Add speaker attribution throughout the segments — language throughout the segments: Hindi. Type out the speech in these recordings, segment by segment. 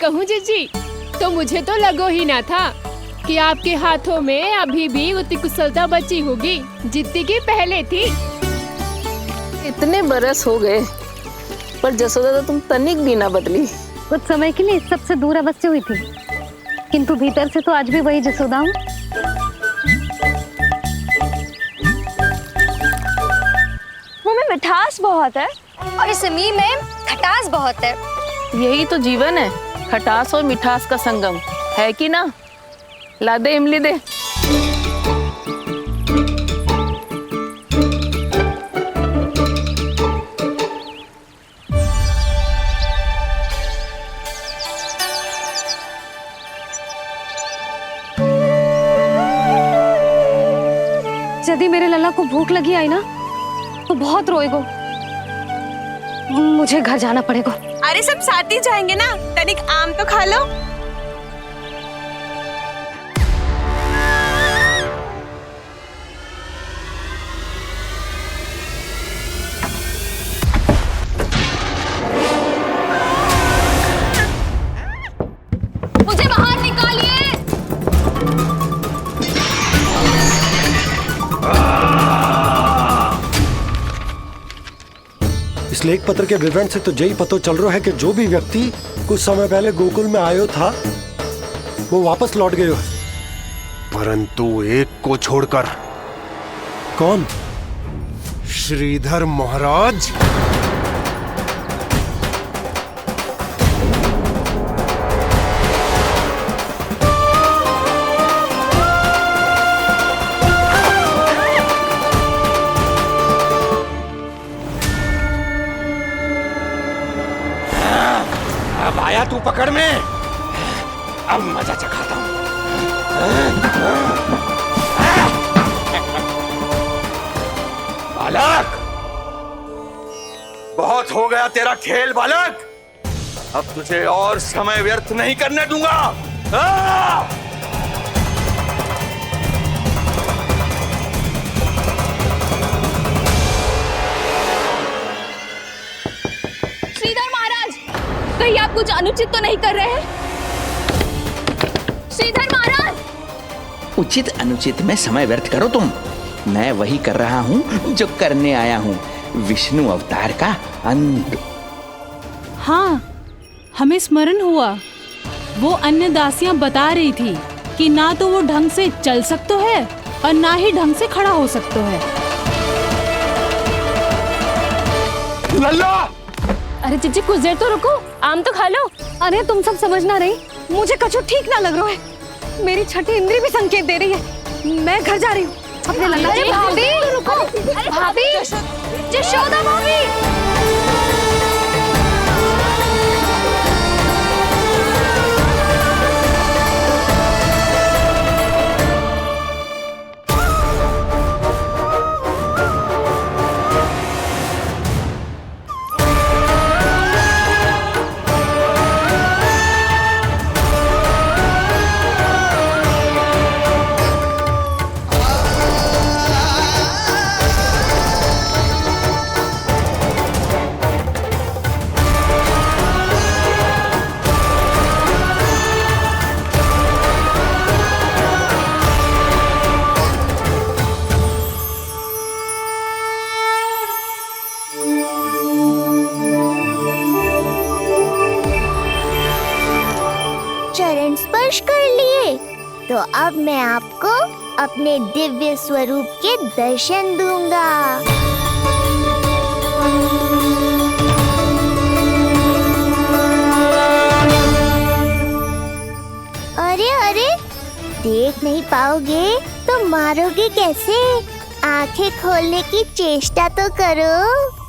Speaker 1: कहूँ जीजी, तो मुझे तो लगो ही ना था कि आपके हाथों में अभी भी उतनी कुशलता बची होगी जितनी की पहले थी।
Speaker 2: इतने बरस हो गए पर जसोदा तो तुम तनिक भी ना बदली।
Speaker 3: कुछ समय के लिए सबसे दूर अवश्य हुई थी, किंतु भीतर से तो आज भी वही जसोदा हूँ।
Speaker 4: मुंह में मिठास बहुत है और इस मीम में खटास बहुत है।
Speaker 2: यही तो जीवन है, खटास और मिठास का संगम है कि ना। ला दे इमली दे।
Speaker 3: यदि मेरे लल्ला को भूख लगी आई ना तो बहुत रोएगो। मुझे घर जाना पड़ेगा।
Speaker 5: अरे सब साथ ही जाएंगे ना, तनिक आम तो खा लो।
Speaker 4: मुझे बाहर निकालिए।
Speaker 6: इस लेख पत्र के विवरण से तो यही पता चल रहा है कि जो भी व्यक्ति कुछ समय पहले गोकुल में आयो था वो वापस लौट गयो है,
Speaker 7: परंतु एक को छोड़कर।
Speaker 6: कौन?
Speaker 7: श्रीधर महाराज।
Speaker 8: अब आया तू पकड़ में, अब मजा चखाता हूं। बालक, बहुत हो गया तेरा खेल बालक, अब तुझे और समय व्यर्थ नहीं करने दूंगा।
Speaker 4: श्रीधर महाराज, कहीं आप कुछ अनुचित तो नहीं कर रहे हैं? श्रीधर महाराज!
Speaker 9: उचित अनुचित में समय व्यर्थ करो तुम, मैं वही कर रहा हूँ जो करने आया हूँ, विष्णु अवतार का अंत।
Speaker 1: हाँ, हमें स्मरण हुआ, वो अन्य दासियां बता रही थी कि ना तो वो ढंग से चल सकते है और ना ही ढंग से खड़ा हो सकते है।
Speaker 8: लल्ला!
Speaker 1: अरे जीजी कुछ देर तो रुको, आम तो खा लो।
Speaker 3: अरे तुम सब समझ ना रही, मुझे कछु ठीक ना लग रहा है। मेरी छठी इंद्री भी संकेत दे रही है। मैं घर जा रही हूँ अपने लल्ला।
Speaker 4: अरे भाभी, रुको। अरे भाभी, जशोदा भाभी।
Speaker 10: चरण स्पर्श कर लिए तो अब मैं आपको अपने दिव्य स्वरूप के दर्शन दूंगा। अरे अरे, देख नहीं पाओगे तो मारोगे कैसे? आंखें खोलने की चेष्टा तो करो।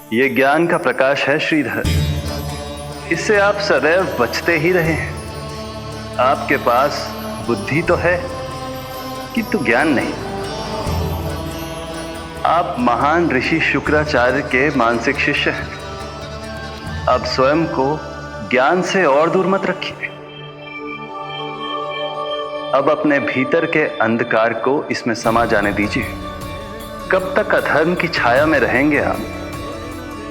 Speaker 11: ये ज्ञान का प्रकाश है श्रीधर, इससे आप सदैव बचते ही रहे हैं। आपके पास बुद्धि तो है किंतु ज्ञान नहीं। आप महान ऋषि शुक्राचार्य के मानसिक शिष्य हैं। अब स्वयं को ज्ञान से और दूर मत रखिए। अब अपने भीतर के अंधकार को इसमें समा जाने दीजिए। कब तक अधर्म की छाया में रहेंगे आप?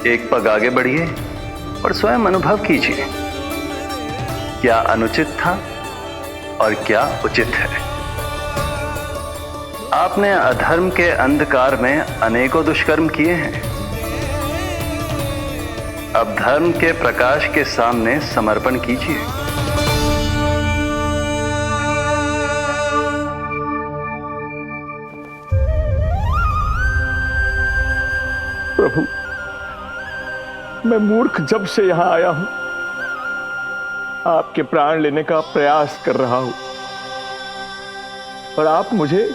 Speaker 11: एक पग आगे बढ़िए और स्वयं अनुभव कीजिए क्या अनुचित था और क्या उचित है। आपने अधर्म के अंधकार में अनेकों दुष्कर्म किए हैं। अब धर्म के प्रकाश के सामने समर्पण कीजिए।
Speaker 9: प्रभु, मैं मूर्ख जब से यहां आया हूं, आपके प्राण लेने का प्रयास कर रहा हूं और आप मुझे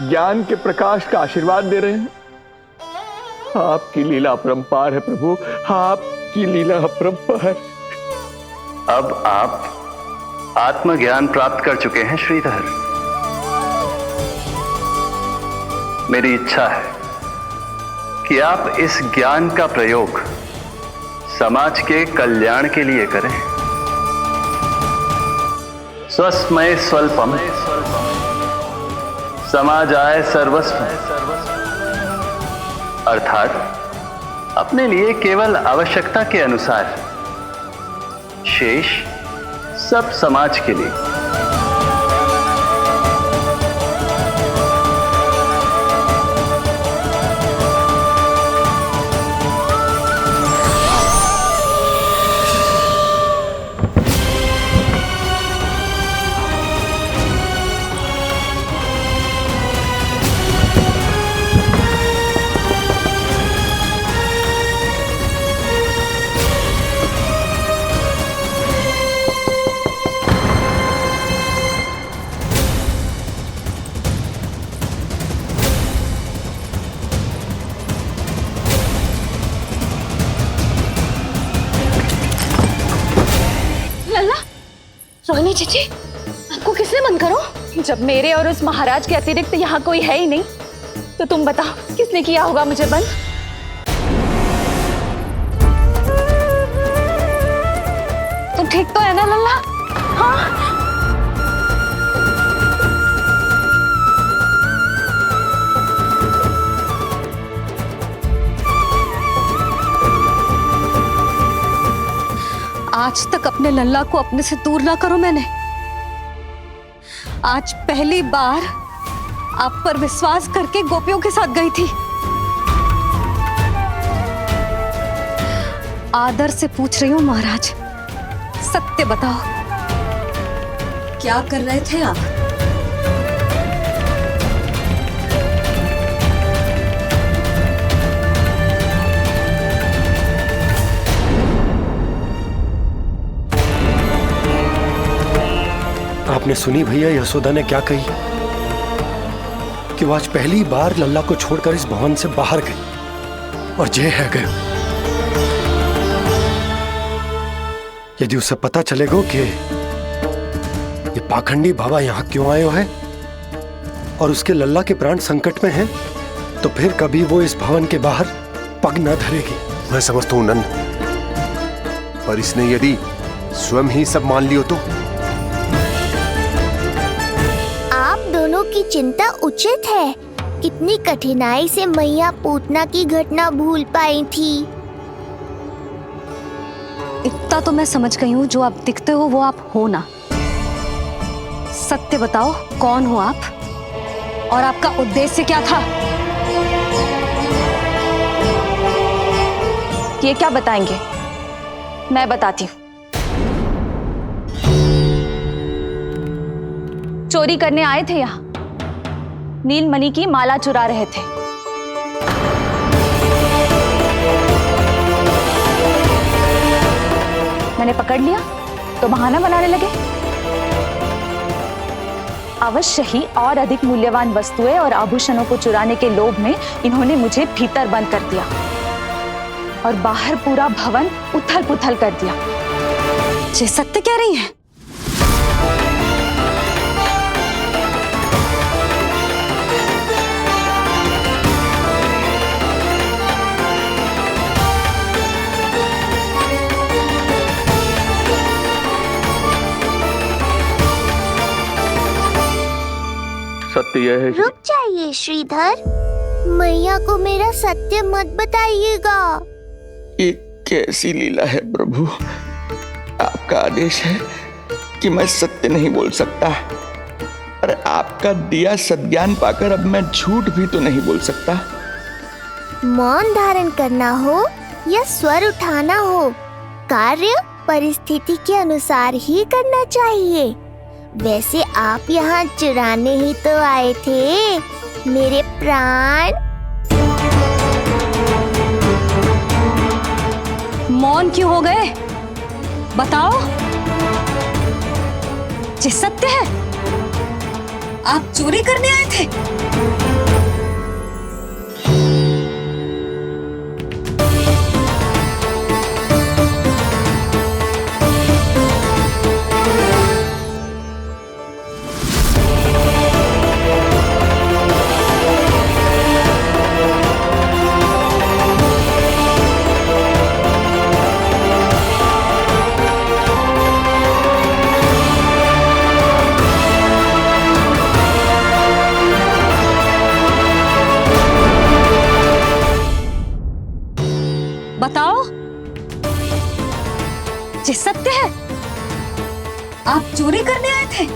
Speaker 9: ज्ञान के प्रकाश का आशीर्वाद दे रहे हैं। आपकी लीला अपरंपार है प्रभु, आपकी लीला अपरंपार।
Speaker 11: अब आप आत्मज्ञान प्राप्त कर चुके हैं श्रीधर। मेरी इच्छा है कि आप इस ज्ञान का प्रयोग समाज के कल्याण के लिए करें। स्वस्मय स्वल्पम समाजाय सर्वस्व, अर्थात अपने लिए केवल आवश्यकता के अनुसार, शेष सब समाज के लिए।
Speaker 3: रोहिणी चाची, आपको किसने बंद करो? जब मेरे और उस महाराज के अतिरिक्त यहाँ कोई है ही नहीं, तो तुम बताओ किसने किया होगा मुझे बंद? तुम ठीक तो है ना लल्ला? हाँ। आज तक अपने लल्ला को अपने से दूर ना करो मैंने। आज पहली बार आप पर विश्वास करके गोपियों के साथ गई थी। आदर से पूछ रही हूँ महाराज, सत्य बताओ, क्या कर रहे थे आप?
Speaker 6: आपने सुनी भैया यशोदा ने क्या कही कि वो आज पहली बार लल्ला को छोड़कर इस भवन से बाहर गई और जय है गए। यदि उसे पता चलेगा कि ये पाखंडी बाबा यहाँ क्यों आए हैं और उसके लल्ला के प्राण संकट में हैं, तो फिर कभी वो इस भवन के बाहर पग न धरेगी।
Speaker 7: मैं समझता हूं नंद, पर इसने यदि स्वयं ही सब मान लियो तो?
Speaker 10: दोनों की चिंता उचित है। कितनी कठिनाई से मैया पूतना की घटना भूल पाई थी।
Speaker 3: इतना तो मैं समझ गई हूँ, जो आप दिखते हो वो आप हो ना। सत्य बताओ, कौन हो आप और आपका उद्देश्य क्या था? ये क्या बताएंगे? मैं बताती हूँ। चोरी करने आए थे यहाँ, नीलमणि की माला चुरा रहे थे। मैंने पकड़ लिया तो बहाना बनाने लगे। अवश्य ही और अधिक मूल्यवान वस्तुएं और आभूषणों को चुराने के लोभ में इन्होंने मुझे भीतर बंद कर दिया। और बाहर पूरा भवन उथल पुथल कर दिया।
Speaker 4: ये सत्य कह रही हैं?
Speaker 11: सत्य यह है।
Speaker 10: रुक जाइए श्रीधर, मैया को मेरा सत्य मत बताइएगा।
Speaker 9: ये कैसी लीला है प्रभु, आपका आदेश है कि मैं सत्य नहीं बोल सकता, पर आपका दिया सद्ज्ञान पाकर अब मैं झूठ भी तो नहीं बोल सकता।
Speaker 10: मौन धारण करना हो या स्वर उठाना हो, कार्य परिस्थिति के अनुसार ही करना चाहिए। वैसे आप यहाँ चुराने ही तो आए थे मेरे प्राण।
Speaker 4: मौन क्यों हो गए? बताओ, ये सत्य है? आप चोरी करने आए थे? बताओ, ये सत्य है? आप चोरी करने आए थे?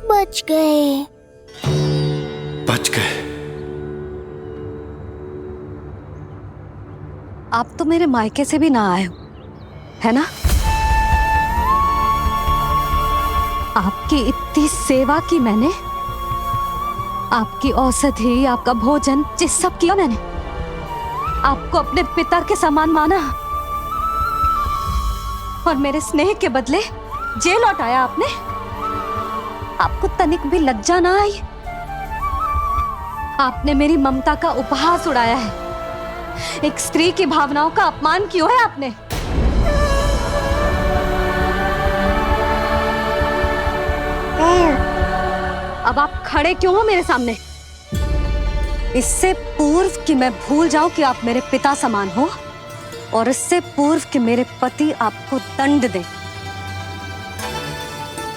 Speaker 10: बच गए।
Speaker 6: बच गए।
Speaker 4: आप तो मेरे मायके से भी ना आए हो, है ना? आपकी इतनी सेवा की मैंने, आपकी औषधि, आपका भोजन, ये सब किया मैंने। आपको अपने पिता के समान माना और मेरे स्नेह के बदले जेल लौटाया आपने। आपको तनिक भी लज्जा ना आई? आपने मेरी ममता का उपहास उड़ाया है। एक स्त्री की भावनाओं का अपमान क्यों है आपने? अब आप खड़े क्यों हो मेरे सामने? इससे पूर्व कि मैं भूल जाऊं कि आप मेरे पिता समान हो, और इससे पूर्व कि मेरे पति आपको दंड दे,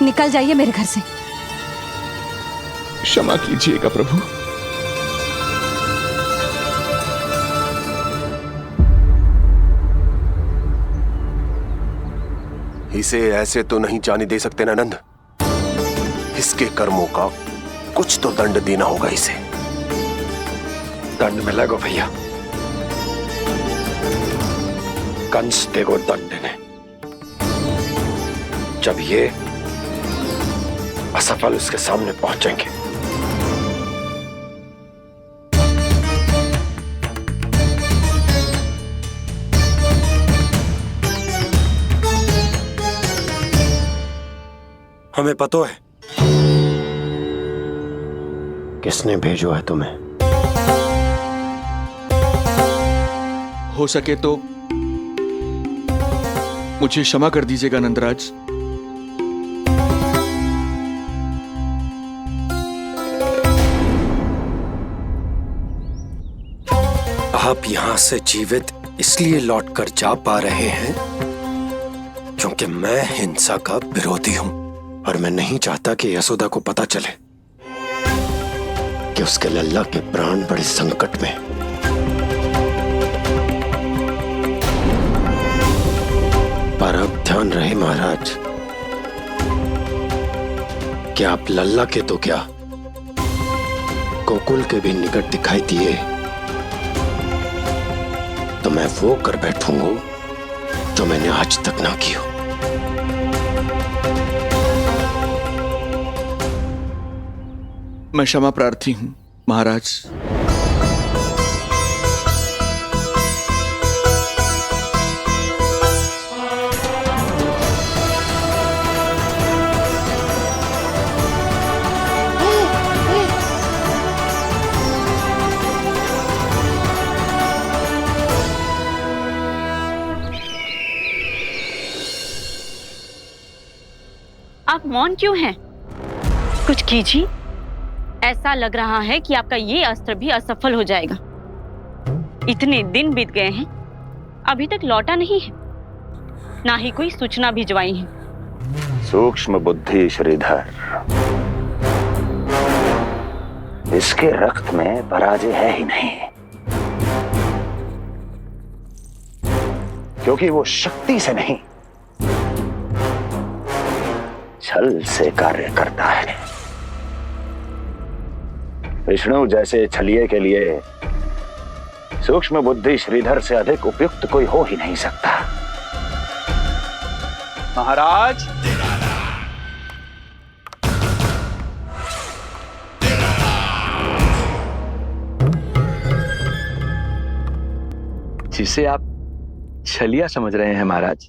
Speaker 4: निकल जाइए मेरे घर से।
Speaker 9: क्षमा कीजिएगा प्रभु।
Speaker 7: इसे ऐसे तो नहीं जाने दे सकते ननंद। इसके कर्मों का कुछ तो दंड देना होगा इसे।
Speaker 6: दंड मिलेगा भैया, कंस देगो दंड देने। जब ये असफल उसके सामने पहुंचेंगे। हमें पता है किसने भेजो है तुम्हें।
Speaker 9: हो सके तो मुझे क्षमा कर दीजिएगा नंदराज।
Speaker 6: आप यहां से जीवित इसलिए लौटकर जा पा रहे हैं क्योंकि मैं हिंसा का विरोधी हूं, और मैं नहीं चाहता कि यशोदा को पता चले कि उसके लल्ला के प्राण बड़े संकट में। पर अब ध्यान रहे महाराज कि आप लल्ला के तो क्या, गोकुल के भी निकट दिखाई दिए तो मैं वो कर बैठूंगा जो मैंने आज तक ना की हो।
Speaker 9: मैं क्षमा प्रार्थी हूं महाराज।
Speaker 12: आप मौन क्यों हैं? कुछ कीजिए। ऐसा लग रहा है कि आपका ये अस्त्र भी असफल हो जाएगा। इतने दिन बीत गए हैं, अभी तक लौटा नहीं है, ना ही कोई सूचना भिजवाई है।
Speaker 7: सूक्ष्म बुद्धि श्रीधर, इसके रक्त में पराजय है ही नहीं, क्योंकि वो शक्ति से नहीं, छल से कार्य करता है। विष्णु जैसे छलिए के लिए सूक्ष्म बुद्धि श्रीधर से अधिक उपयुक्त कोई हो ही नहीं सकता।
Speaker 8: महाराज,
Speaker 9: जिसे आप छलिया समझ रहे हैं महाराज,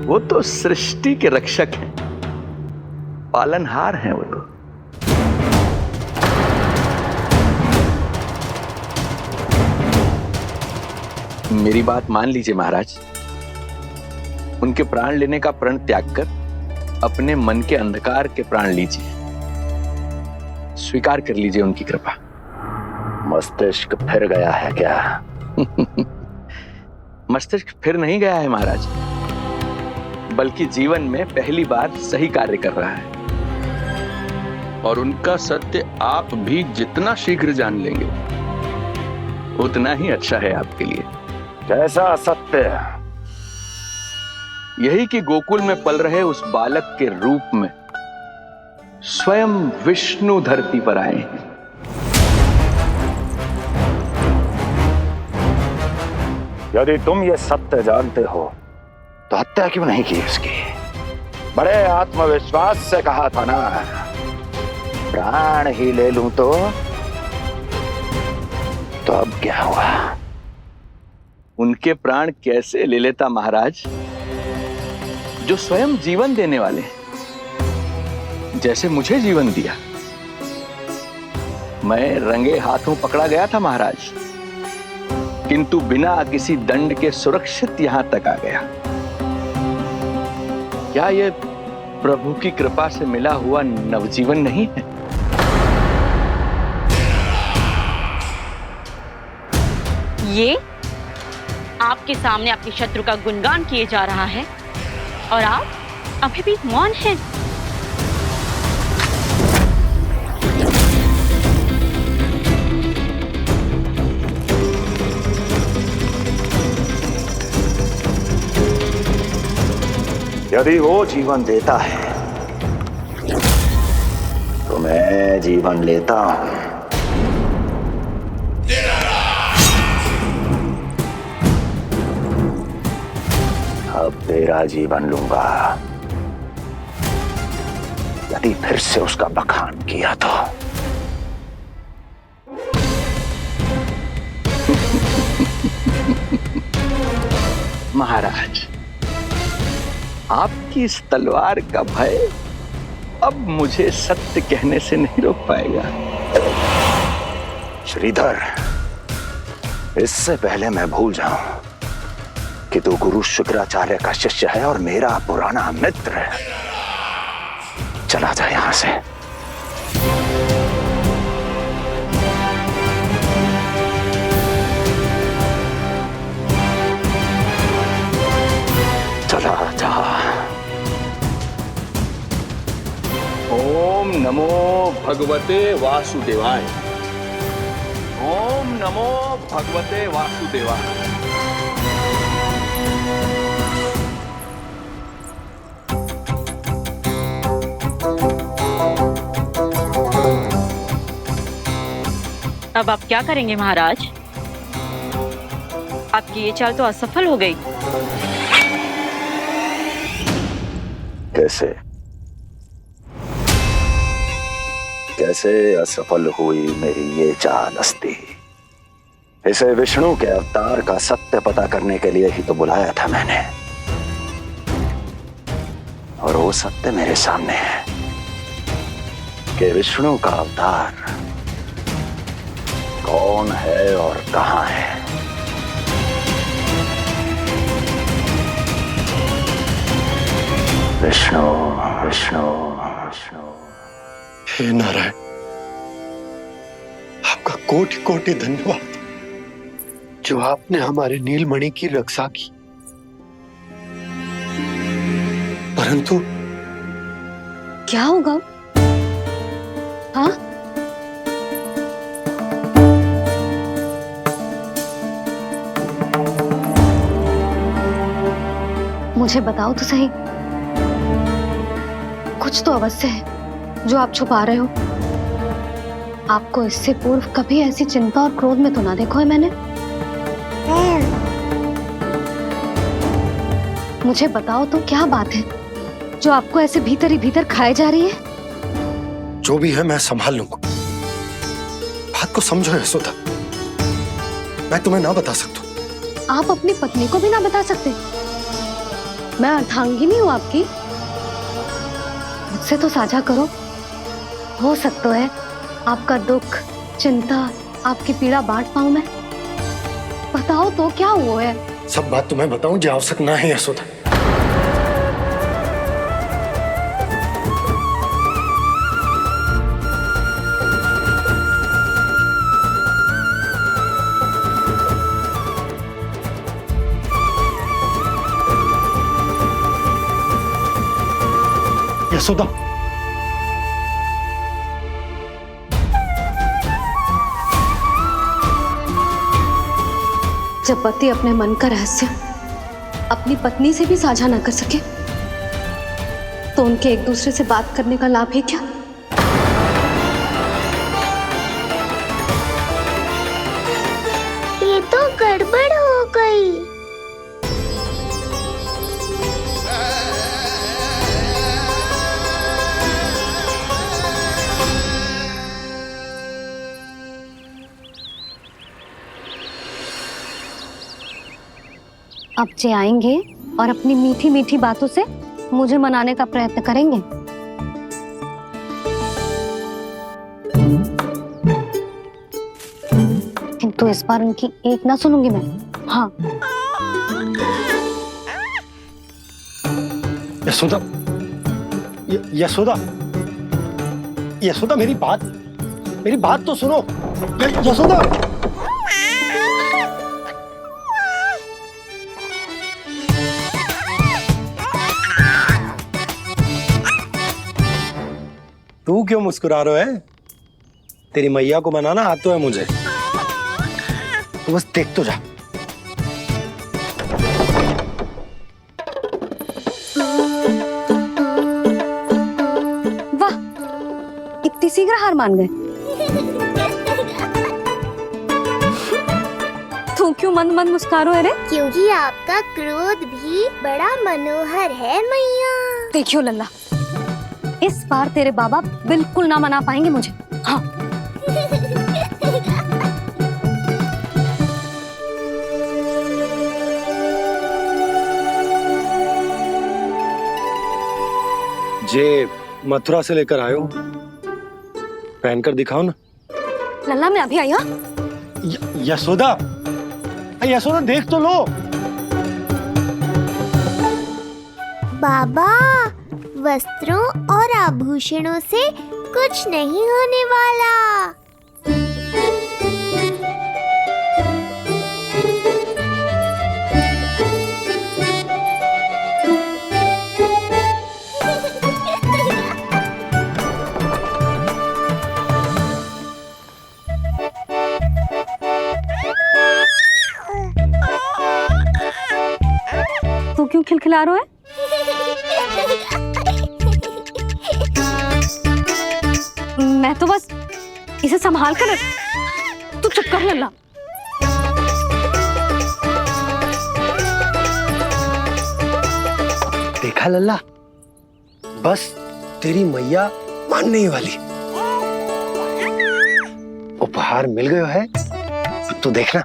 Speaker 9: वो तो सृष्टि के रक्षक हैं, पालनहार हैं वो तो। मेरी बात मान लीजिए महाराज, उनके प्राण लेने का प्रण त्याग कर अपने मन के अंधकार के प्राण लीजिए, स्वीकार कर लीजिए उनकी कृपा।
Speaker 7: मस्तिष्क फिर गया है क्या?
Speaker 9: मस्तिष्क फिर नहीं गया है महाराज, बल्कि जीवन में पहली बार सही कार्य कर रहा है।
Speaker 13: और उनका सत्य आप भी जितना शीघ्र जान लेंगे
Speaker 9: उतना ही अच्छा है आपके लिए।
Speaker 7: कैसा सत्य?
Speaker 9: यही कि गोकुल में पल रहे उस बालक के रूप में स्वयं विष्णु धरती पर आए हैं।
Speaker 7: यदि तुम ये सत्य जानते हो तो हत्या क्यों नहीं की उसकी? बड़े आत्मविश्वास से कहा था ना, प्राण ही ले लूं तो अब क्या हुआ?
Speaker 9: उनके प्राण कैसे ले लेता महाराज, जो स्वयं जीवन देने वाले हैं, जैसे मुझे जीवन दिया। मैं रंगे हाथों पकड़ा गया था महाराज, किंतु बिना किसी दंड के सुरक्षित यहां तक आ गया। क्या यह प्रभु की कृपा से मिला हुआ नवजीवन नहीं है?
Speaker 12: ये आपके सामने आपके शत्रु का गुणगान किए जा रहा है और आप अभी भी मौन हैं।
Speaker 7: यदि वो जीवन देता है तो मैं जीवन लेता हूं। अब तेरा जीवन लूंगा यदि फिर से उसका बखान किया तो।
Speaker 9: महाराज, आपकी इस तलवार का भय अब मुझे सत्य कहने से नहीं रोक पाएगा।
Speaker 7: श्रीधर, इससे पहले मैं भूल जाऊं कि तू गुरु शुक्राचार्य का शिष्य है और मेरा पुराना मित्र है, चला जा यहां से। चला जा।
Speaker 13: ओम नमो भगवते वासुदेवाय। ओम नमो भगवते वासुदेवाय।
Speaker 12: अब आप क्या करेंगे महाराज? आपकी ये चाल तो असफल हो गई।
Speaker 7: कैसे असफल हुई मेरी ये चाल अस्ति? इसे विष्णु के अवतार का सत्य पता करने के लिए ही तो बुलाया था मैंने, और वो सत्य मेरे सामने है कि विष्णु का अवतार कौन है और कहां है। विष्णु विष्णु विष्णु।
Speaker 6: हे नारायण, आपका कोटि कोटि धन्यवाद जो आपने हमारे नीलमणि की रक्षा की। परंतु
Speaker 4: क्या होगा? हाँ, मुझे बताओ तो सही, कुछ तो अवश्य है जो आप छुपा रहे हो। आपको इससे पूर्व कभी ऐसी चिंता और क्रोध में तो ना देखो है मैंने। मुझे बताओ तो क्या बात है जो आपको ऐसे भीतर ही भीतर खाए जा रही है?
Speaker 6: जो भी है मैं संभाल लूंगा। बात को समझो यशोदा, मैं तुम्हें ना बता सकता।
Speaker 4: आप अपनी पत्नी को भी ना बता सकते? मैं अर्धांगिनी हूँ आपकी, मुझसे तो साझा करो। हो सकता है आपका दुख, चिंता, आपकी पीड़ा बांट पाऊं मैं। बताओ तो क्या हुआ है?
Speaker 6: सब बात तुम्हें बताऊं जो आवश्यक ना है यशोदा। यशोदा,
Speaker 4: जब पति अपने मन का रहस्य अपनी पत्नी से भी साझा न कर सके तो उनके एक दूसरे से बात करने का लाभ है क्या?
Speaker 10: ये तो गड़बड़ हो गई।
Speaker 4: अब जे आएंगे और अपनी मीठी मीठी बातों से मुझे मनाने का प्रयत्न करेंगे। किंतु इस बार उनकी एक ना सुनूंगी मैं। हाँ,
Speaker 6: यशोदा, यशोदा, यशोदा, मेरी बात तो सुनो। यशोदा, तू क्यों मुस्कुरा रहे है? तेरी मैया को मनाना आता है मुझे। तू बस देख तो जा।
Speaker 4: वाह, इतनी शीघ्र हार मान गए। तू क्यों मंद मंद मुस्कुरा रहे?
Speaker 10: क्योंकि आपका क्रोध भी बड़ा मनोहर है मैया।
Speaker 4: देखियो लल्ला, इस बार तेरे बाबा बिल्कुल ना मना पाएंगे मुझे। हाँ,
Speaker 6: जे मथुरा से लेकर आयो, पहनकर दिखाओ ना।
Speaker 4: लल्ला मैं अभी आई। हाँ,
Speaker 6: यशोदा, यशोदा देख तो लो।
Speaker 10: बाबा, वस्त्रों और आभूषणों से कुछ नहीं होने वाला।
Speaker 4: तू क्यों खिलखिला रहा है? मैं तो बस इसे संभाल कर तू चुप कर लल्ला।
Speaker 6: देखा लल्ला, बस तेरी मैया मानने ही वाली। उपहार मिल गया है, अब तू देखना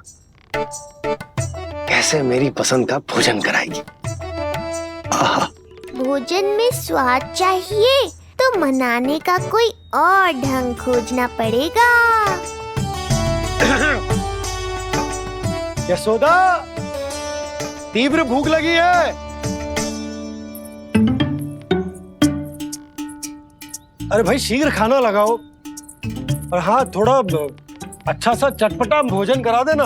Speaker 6: कैसे मेरी पसंद का भोजन कराएगी।
Speaker 10: भोजन में स्वाद चाहिए तो मनाने का कोई और ढंग खोजना पड़ेगा।
Speaker 6: यशोदा, तीव्र भूख लगी है। अरे भाई शीघ्र खाना लगाओ, और हाँ थोड़ा अच्छा सा चटपटा भोजन करा देना।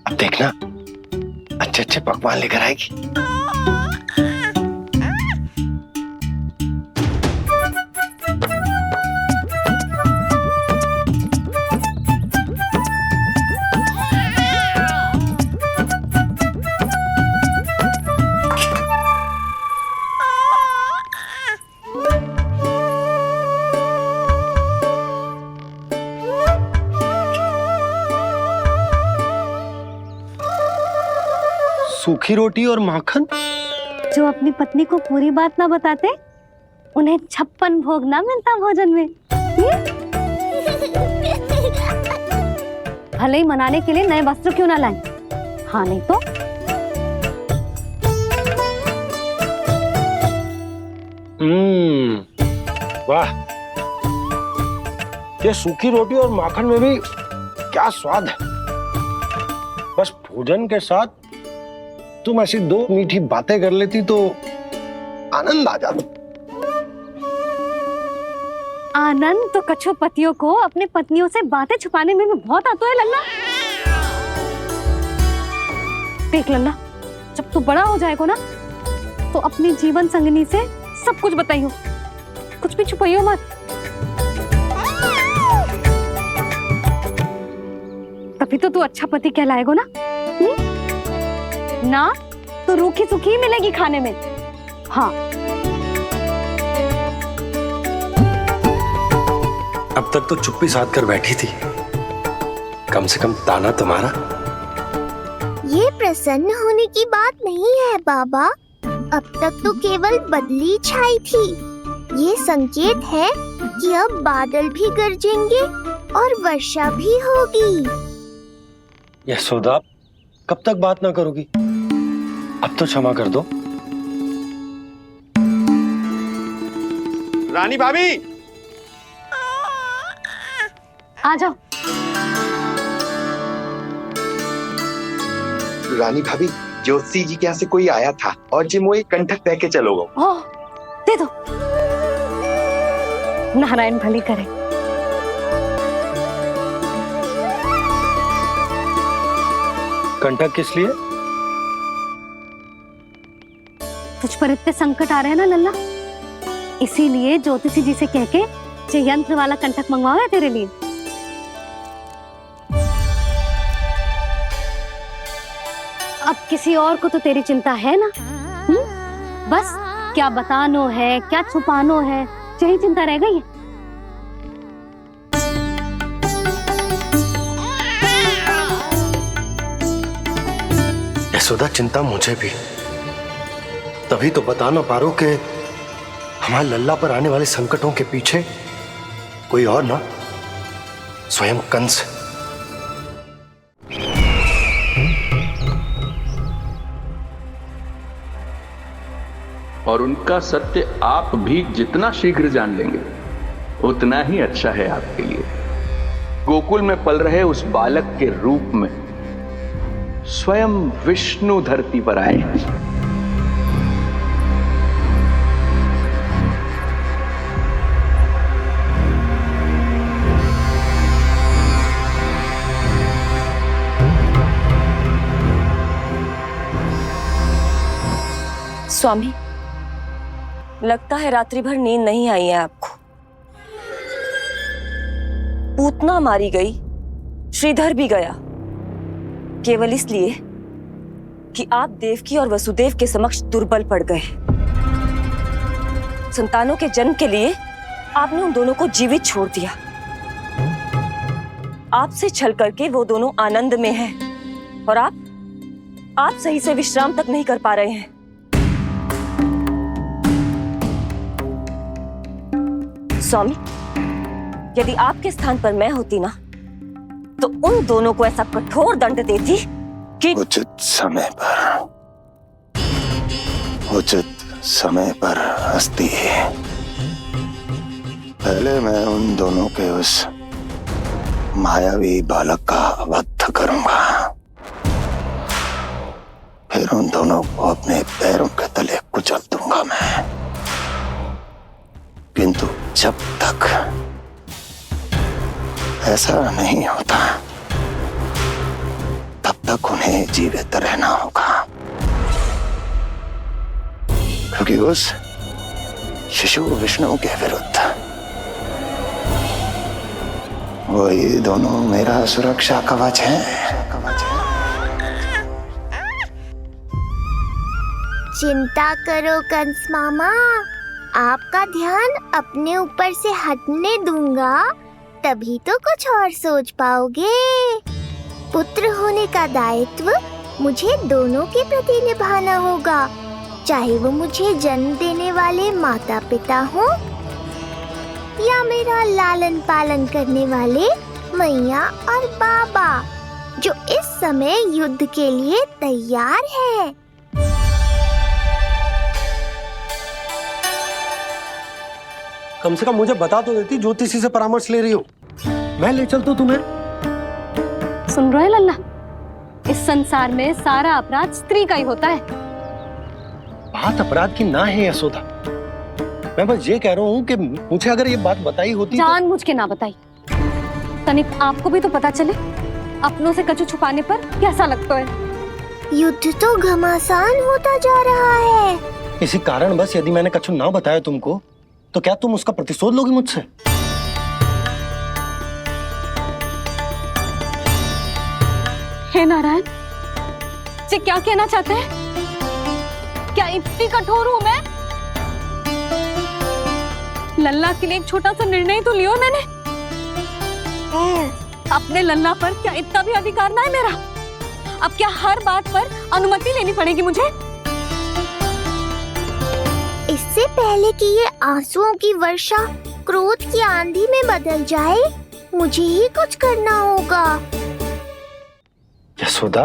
Speaker 6: अब देखना अच्छे अच्छे पकवान लेकर आएगी। सूखी रोटी और माखन?
Speaker 4: जो अपनी पत्नी को पूरी बात ना बताते, उन्हें 56 भोग ना मिलता भोजन में। भले ही मनाने के लिए नए वस्त्र क्यों ना लाएं, हाँ नहीं तो
Speaker 6: वाह, ये सूखी रोटी और माखन में भी क्या स्वाद है। बस भोजन के साथ तुम ऐसी 2 मीठी बातें कर लेती तो आनंद आ जाता।
Speaker 4: आनंद तो कछुआ पतियों को अपने पत्नियों से बातें छुपाने में भी बहुत आता है लल्ला। देख लल्ला, जब तू बड़ा हो जाएगा ना तो अपनी जीवन संगनी से सब कुछ बताइयो, कुछ भी छुपाइयो मत। तभी तो तू अच्छा पति कहलाएगा ना। ना तो रूखी सूखी मिलेगी खाने में। हाँ,
Speaker 6: अब तक तो चुप्पी साध कर बैठी थी, कम से कम ताना तुम्हारा।
Speaker 10: ये प्रसन्न होने की बात नहीं है बाबा, अब तक तो केवल बदली छाई थी। ये संकेत है कि अब बादल भी गरजेंगे और वर्षा भी होगी।
Speaker 6: यशोदा, कब तक बात ना करोगी? अब तो क्षमा कर दो।
Speaker 8: रानी भाभी,
Speaker 4: आ जाओ।
Speaker 7: रानी भाभी, ज्योति जी के यहाँ से कोई आया था और जी मुझे कंठक दे के चलोगे।
Speaker 4: ओह, दे दो। नारायण भली करे।
Speaker 6: कंठक किस लिए?
Speaker 4: तुझ पर इतने संकट आ रहे हैं ना लल्ला, इसीलिए ज्योतिषी जी से कह के ये यंत्र वाला कंठक मंगवाओ है तेरे लिए। अब किसी और को तो तेरी चिंता है ना? बस क्या बतानो है, क्या छुपानो है, यही चिंता रह गई है।
Speaker 6: यशोदा, चिंता मुझे भी, तभी तो बता ना पा रहा हूं कि हमारे लल्ला पर आने वाले संकटों के पीछे कोई और ना, स्वयं कंस।
Speaker 13: और उनका सत्य आप भी जितना शीघ्र जान लेंगे उतना ही अच्छा है आपके लिए। गोकुल में पल रहे उस बालक के रूप में स्वयं विष्णु धरती पर आए।
Speaker 14: स्वामी, लगता है रात्रि भर नींद नहीं आई है आपको। पूतना मारी गई, श्रीधर भी गया, केवल इसलिए कि आप देवकी और वसुदेव के समक्ष दुर्बल पड़ गए। संतानों के जन्म के लिए आपने उन दोनों को जीवित छोड़ दिया। आपसे छल करके वो दोनों आनंद में हैं और आप सही से विश्राम तक नहीं कर पा रहे हैं। स्वामी, यदि आपके स्थान पर मैं होती ना तो उन दोनों को ऐसा कठोर दंड देती कि
Speaker 7: उचित समय पर हस्ती। पहले मैं उन दोनों के उस मायावी बालक का वध करूंगा, फिर उन दोनों को अपने पैरों के तले कुचल दूंगा मैं। किंतु जब तक ऐसा नहीं होता तब तक उन्हें जीवित रहना होगा, क्योंकि उस शिशु विष्णु के विरुद्ध वही दोनों मेरा सुरक्षा कवच है।
Speaker 10: चिंता करो कंस मामा, आपका ध्यान अपने ऊपर से हटने दूंगा, तभी तो कुछ और सोच पाओगे। पुत्र होने का दायित्व मुझे दोनों के प्रति निभाना होगा, चाहे वो मुझे जन्म देने वाले माता पिता हो या मेरा लालन पालन करने वाले मैया और बाबा, जो इस समय युद्ध के लिए तैयार है।
Speaker 6: कम से कम मुझे बता तो देती ज्योतिषी से परामर्श ले रही हो, मैं ले चलता तुम्हें।
Speaker 4: सुन रहे लल्ला, इस संसार में सारा अपराध स्त्री का ही होता है।
Speaker 6: बात अपराध की ना है यशोदा, मैं बस ये कह रहा हूँ कि मुझे अगर ये बात बताई होती
Speaker 4: जान मुझ के ना बताई, तनिक आपको भी तो पता चले अपनों से कछु छुपाने पर कैसा लगता है।
Speaker 10: युद्ध तो घमासान होता जा रहा है।
Speaker 6: इसी कारण बस यदि मैंने कछु ना बताया तुमको तो क्या तुम उसका प्रतिशोध लोगी मुझसे?
Speaker 4: हे नारायण, ये क्या कहना चाहते हैं? क्या इतनी कठोर हूं मैं? लल्ला के लिए एक छोटा सा निर्णय तो लियो मैंने। अपने लल्ला पर क्या इतना भी अधिकार ना है मेरा? अब क्या हर बात पर अनुमति लेनी पड़ेगी मुझे?
Speaker 10: इससे पहले कि ये आंसुओं की वर्षा क्रोध की आंधी में बदल जाए, मुझे ही कुछ करना होगा।
Speaker 6: यशोदा,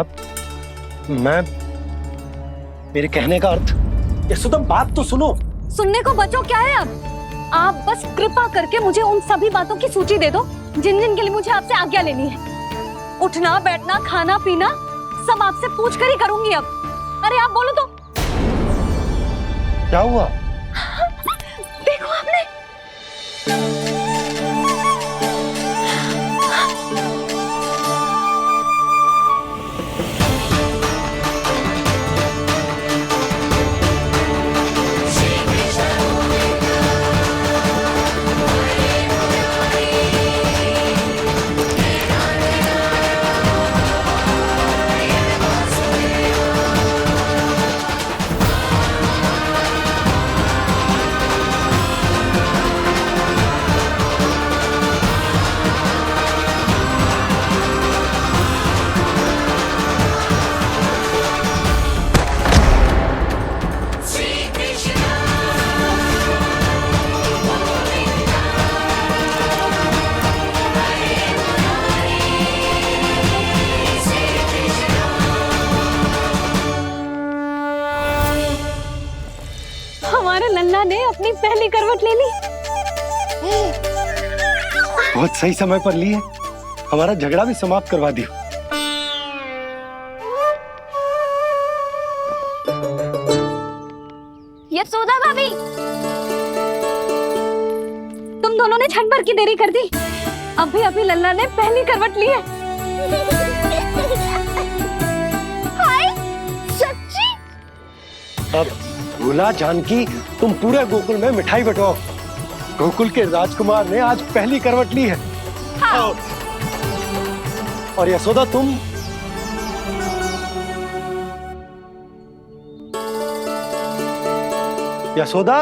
Speaker 6: मेरे कहने का अर्थ, यशोदा बात तो सुनो।
Speaker 4: सुनने को बचो क्या है अब? आप बस कृपा करके मुझे उन सभी बातों की सूची दे दो जिन जिन के लिए मुझे आपसे आज्ञा लेनी है। उठना बैठना खाना पीना सब आपसे पूछ कर ही करूंगी अब। अरे आप बोलो तो।
Speaker 6: क्या हुआ?
Speaker 4: देखो आपने। लल्ला ने अपनी पहली करवट ले ली।
Speaker 6: बहुत सही समय पर ली है, हमारा झगड़ा भी समाप्त करवा दिया।
Speaker 4: यशोदा भाभी, तुम दोनों ने क्षण भर की देरी कर दी। अभी लल्ला ने पहली करवट ली है।
Speaker 10: हाय, सच्ची?
Speaker 6: अब भूला जानकी, तुम पूरे गोकुल में मिठाई बंटवाओ। गोकुल के राजकुमार ने आज पहली करवट ली है। हाँ। और यशोदा तुम यशोदा,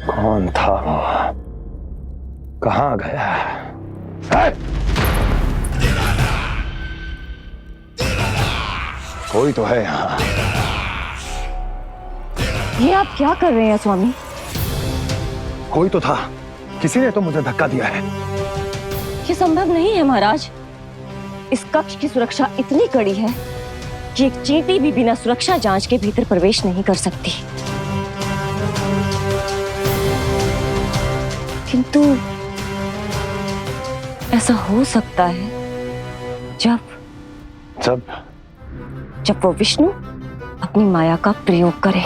Speaker 7: कौन था वो? कहाँ गया? कोई तो है यहाँ।
Speaker 14: ये आप क्या कर रहे हैं स्वामी?
Speaker 6: कोई तो था, किसी ने तो मुझे धक्का दिया है।
Speaker 14: ये संभव नहीं है महाराज। इस कक्ष की सुरक्षा इतनी कड़ी है कि एक चींटी भी बिना सुरक्षा जांच के भीतर प्रवेश नहीं कर सकती। ऐसा हो सकता है जब वो विष्णु अपनी माया का प्रयोग करे।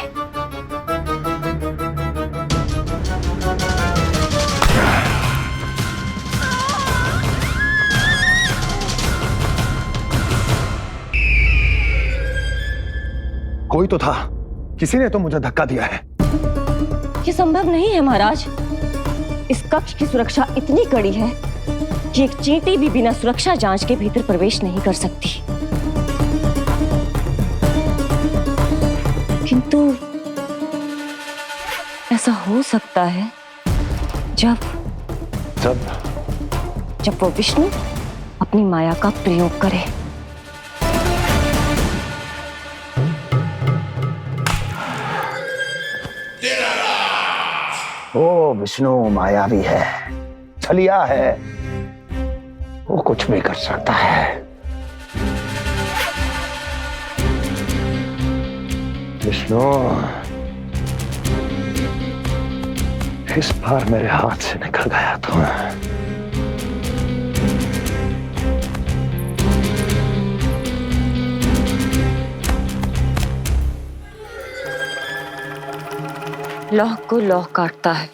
Speaker 6: कोई तो था, किसी ने तो मुझे धक्का दिया है।
Speaker 14: ये संभव नहीं है महाराज। इस कक्ष की सुरक्षा इतनी कड़ी है कि एक चींटी भी बिना सुरक्षा जांच के भीतर प्रवेश नहीं कर सकती। किंतु ऐसा हो सकता है जब वो विष्णु अपनी माया का प्रयोग करे।
Speaker 7: ओ विष्णु मायावी है, छलिया है, वो कुछ भी कर सकता है। विष्णु, इस बार मेरे हाथ से निकल गया तो
Speaker 14: लौह को लौह काटता है,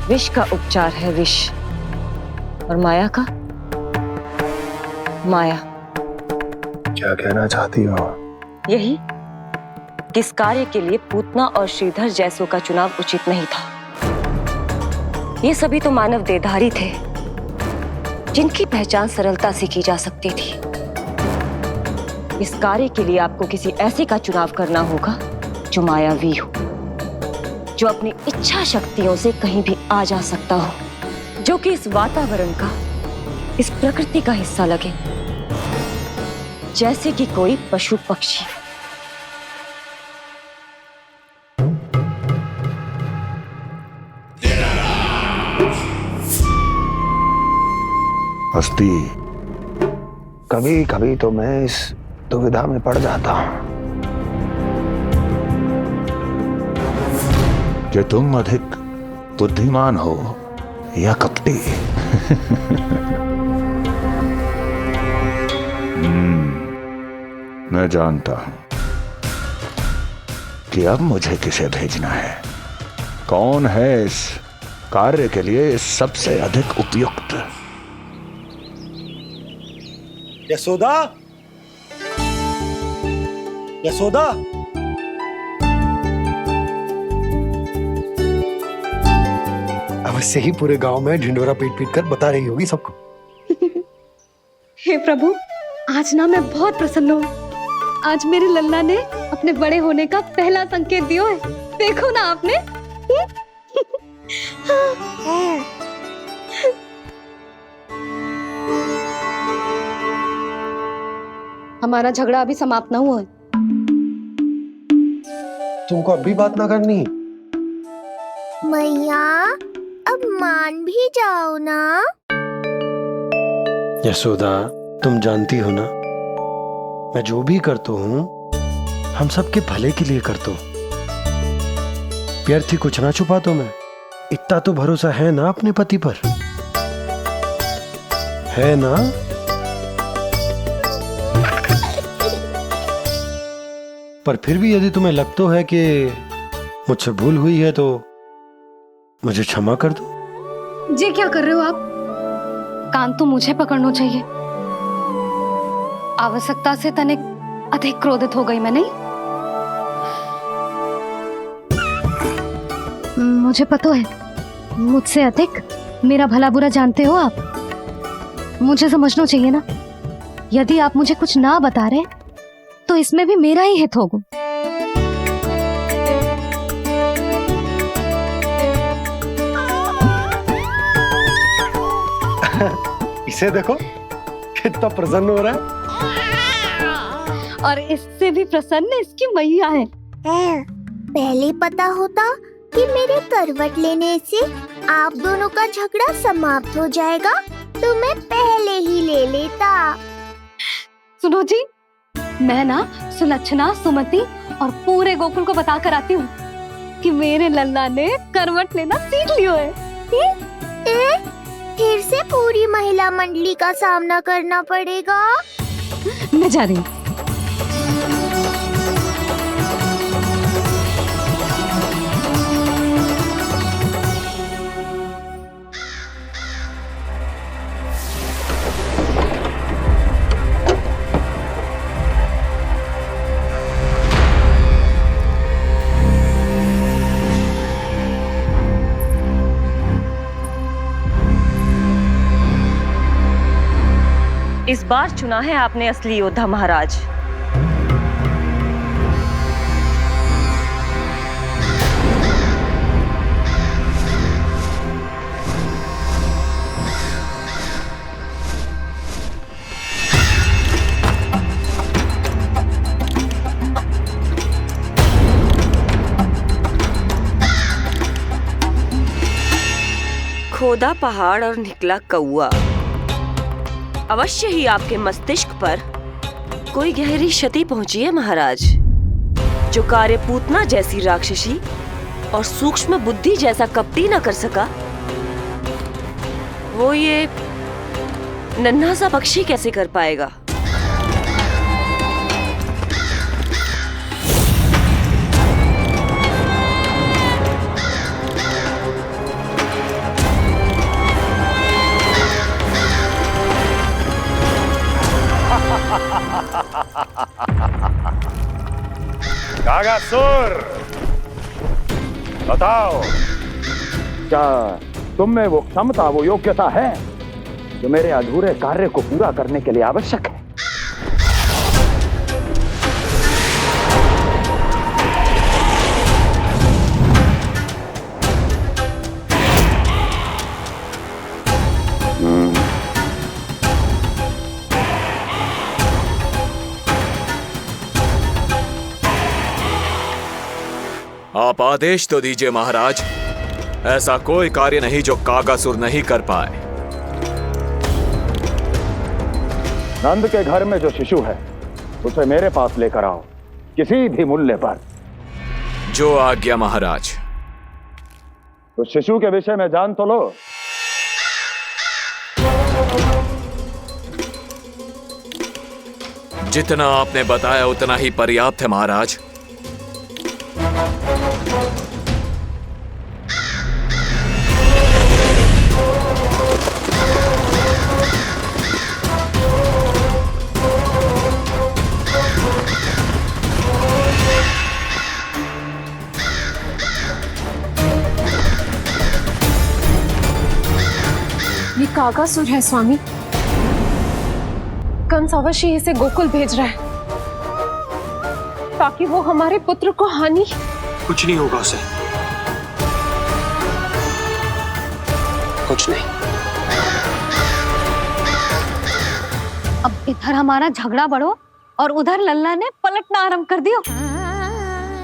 Speaker 14: विष का उपचार है विष, और माया का माया।
Speaker 7: क्या कहना चाहती हो?
Speaker 14: यही किस कार्य के लिए पूतना और श्रीधर जैसों का चुनाव उचित नहीं था। ये सभी तो मानव देहधारी थे जिनकी पहचान सरलता से की जा सकती थी। इस कार्य के लिए आपको किसी ऐसे का चुनाव करना होगा जो मायावी हो, जो अपनी इच्छा शक्तियों से कहीं भी आ जा सकता हो, जो कि इस वातावरण का, इस प्रकृति का हिस्सा लगे, जैसे कि कोई पशु पक्षी।
Speaker 7: हस्ती, कभी कभी तो मैं इस दुविधा में पड़ जाता हूं कि तुम अधिक बुद्धिमान हो या कपटी। मैं जानता हूं कि अब मुझे किसे भेजना है, कौन है इस कार्य के लिए सबसे अधिक उपयुक्त।
Speaker 6: यशोदा, यशोदा, अवश्य ही पूरे गांव में ढिंडोरा पीट पीट कर बता रही होगी सबको।
Speaker 4: हे प्रभु, आज ना मैं बहुत प्रसन्न हूँ। आज मेरे लल्ला ने अपने बड़े होने का पहला संकेत दिया है। देखो ना आपने। हमारा झगड़ा अभी समाप्त ना हुआ है।
Speaker 6: तुमको अब भी बात ना करनी?
Speaker 10: मैया, अब मान भी जाओ ना।
Speaker 6: यशोदा, तुम जानती हो ना, मैं जो भी करता हूँ हम सबके भले के लिए करता हूँ। व्यर्थ ही कुछ ना छुपा तो मैं। इतना तो भरोसा है ना अपने पति पर, है ना? पर फिर भी यदि तुम्हें लगता है कि मुझसे भूल हुई है तो मुझे क्षमा कर दो।
Speaker 4: जी क्या कर रहे हो आप? कान तो मुझे पकड़ना चाहिए। आवश्यकता से तनिक अधिक क्रोधित हो गई मैं, नहीं? मुझे पता है, मुझसे अधिक मेरा भला बुरा जानते हो आप। मुझे समझना चाहिए ना, यदि आप मुझे कुछ ना बता रहे तो इसमें भी मेरा ही हित होगा।
Speaker 6: इसे देखो कितना प्रसन्न हो रहा
Speaker 4: है। और इससे भी प्रसन्न इसकी मैया है।
Speaker 10: पहले पता होता कि मेरे करवट लेने से आप दोनों का झगड़ा समाप्त हो जाएगा तो मैं पहले ही ले लेता।
Speaker 4: सुनो जी, मैं ना सुलक्षणा, सुमति और पूरे गोकुल को बता कर आती हूँ कि मेरे लल्ला ने करवट लेना सीख लियो है।
Speaker 10: फिर से पूरी महिला मंडली का सामना करना पड़ेगा।
Speaker 4: मैं जा रही हूँ।
Speaker 14: इस बार चुना है आपने असली योद्धा महाराज। खोदा पहाड़ और निकला कौआ। अवश्य ही आपके मस्तिष्क पर कोई गहरी क्षति पहुंची है महाराज। जो कार्य पूतना जैसी राक्षसी और सूक्ष्म बुद्धि जैसा कपटी न कर सका, वो ये नन्हा सा पक्षी कैसे कर पाएगा?
Speaker 7: कागासुर, बताओ, क्या तुम में वो क्षमता, वो योग्यता है जो मेरे अधूरे कार्य को पूरा करने के लिए आवश्यक है?
Speaker 15: आप आदेश तो दीजिए महाराज। ऐसा कोई कार्य नहीं जो कागासुर नहीं कर पाए।
Speaker 7: नंद के घर में जो शिशु है उसे मेरे पास लेकर आओ, किसी भी मूल्य पर।
Speaker 15: जो आज्ञा महाराज।
Speaker 7: उस शिशु के विषय में जान तो लो।
Speaker 15: जितना आपने बताया उतना ही पर्याप्त है महाराज।
Speaker 3: ये कागासुर है स्वामी। कंस अवश्य इसे गोकुल भेज रहा है ताकि वो हमारे पुत्र को हानि।
Speaker 6: कुछ नहीं होगा उसे, कुछ नहीं।
Speaker 4: अब इधर हमारा झगड़ा बढ़ो और उधर लल्ला ने पलटना आरंभ कर दियो।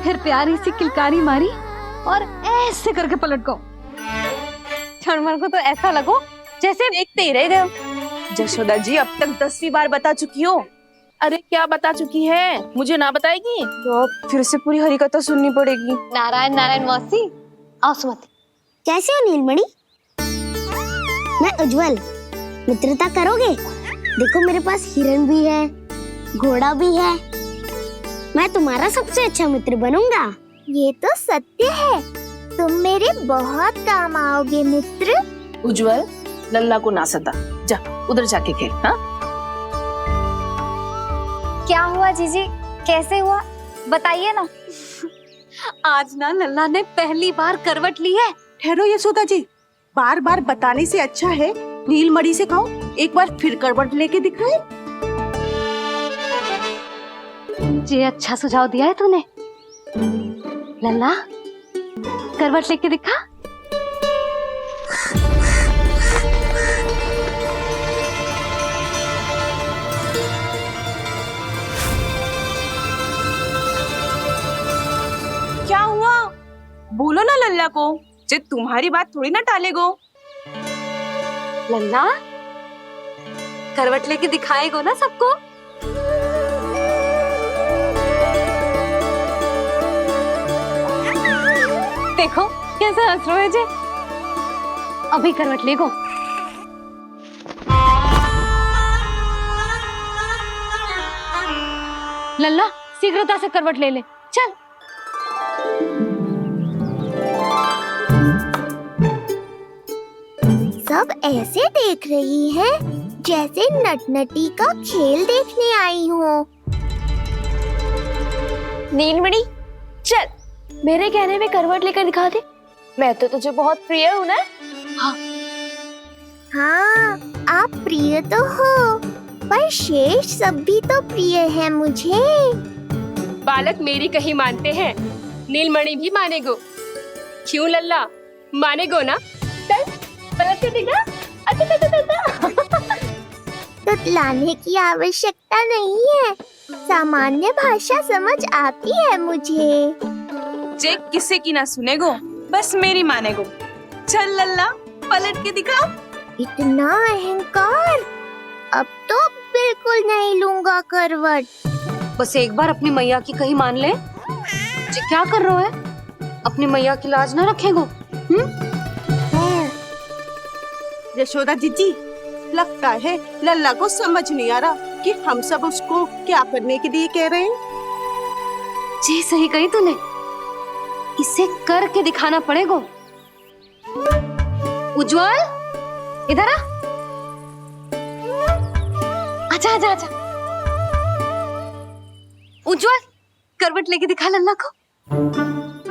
Speaker 4: फिर प्यारी सी किलकारी मारी और ऐसे करके पलट गो। क्षणभर को तो ऐसा लगो जैसे
Speaker 5: देखते ही रह गए। जशोदा जी अब तक 10वीं बार बता चुकी हो।
Speaker 2: अरे क्या बता चुकी है, मुझे ना बताएगी
Speaker 5: तो अब फिर से पूरी हरिकथा सुननी पड़ेगी।
Speaker 4: नारायण नारायण मौसी, आओ सुमति।
Speaker 10: कैसे हो नीलमणि? मैं उज्जवल, मित्रता करोगे? देखो मेरे पास हिरन भी है, घोड़ा भी है। मैं तुम्हारा सबसे अच्छा मित्र बनूंगा।
Speaker 16: ये तो सत्य है, तुम मेरे बहुत काम आओगे मित्र।
Speaker 2: उज्जवल, लल्ला को ना सता, जा उधर जाके खेल। हाँ,
Speaker 16: क्या हुआ जीजी, कैसे हुआ बताइए ना।
Speaker 4: आज ना लल्ला ने पहली बार करवट ली है।
Speaker 5: ठहरो यशोदा जी, बार बार बताने से अच्छा है नीलमणि से कहो एक बार फिर करवट लेके दिखाए।
Speaker 4: ये अच्छा सुझाव दिया है तूने। लल्ला, करवट लेके दिखा।
Speaker 5: क्या हुआ, बोलो ना लल्ला को, जे तुम्हारी बात थोड़ी ना टालेगो।
Speaker 4: लल्ला, करवट लेके दिखाएगो ना सबको। देखो कैसा हंस रहे जे। अभी करवट लेगो। लल्ला शीघ्रता से करवट ले ले, चल।
Speaker 16: सब ऐसे देख रही है जैसे नटनटी का खेल देखने आई हो।
Speaker 3: नीलमणि चल, मेरे कहने में करवट लेकर दिखा दे। मैं तो तुझे बहुत प्रिय हूँ ना।
Speaker 16: हाँ, आप प्रिय तो हो, पर शेष सब भी तो प्रिय है मुझे।
Speaker 17: बालक मेरी कहीं मानते हैं, नीलमणि भी मानेगो। क्यों लल्ला, मानेगो ना? चल पलट के दिखा।
Speaker 16: तुतलाने की आवश्यकता नहीं है, सामान्य भाषा समझ आती है मुझे।
Speaker 18: जे किसी की ना सुनेगो, बस मेरी मानेगो। चल लल्ला पलट के दिखा।
Speaker 16: इतना अहंकार, अब तो बिल्कुल नहीं लूंगा करवट।
Speaker 4: बस एक बार अपनी मैया की कहीं मान ले। जी क्या कर रहे हो? अपनी मैया की लाज ना रखेगो?
Speaker 5: यशोदा जीजी, लगता है लल्ला को समझ नहीं आ रहा कि हम सब उसको क्या करने के लिए कह रहे हैं।
Speaker 4: जी सही कही तूने, इसे करके दिखाना पड़ेगा। उज्जवल इधर आ, आजा आजा आजा। उज्जवल करवट लेके दिखा लल्ला को।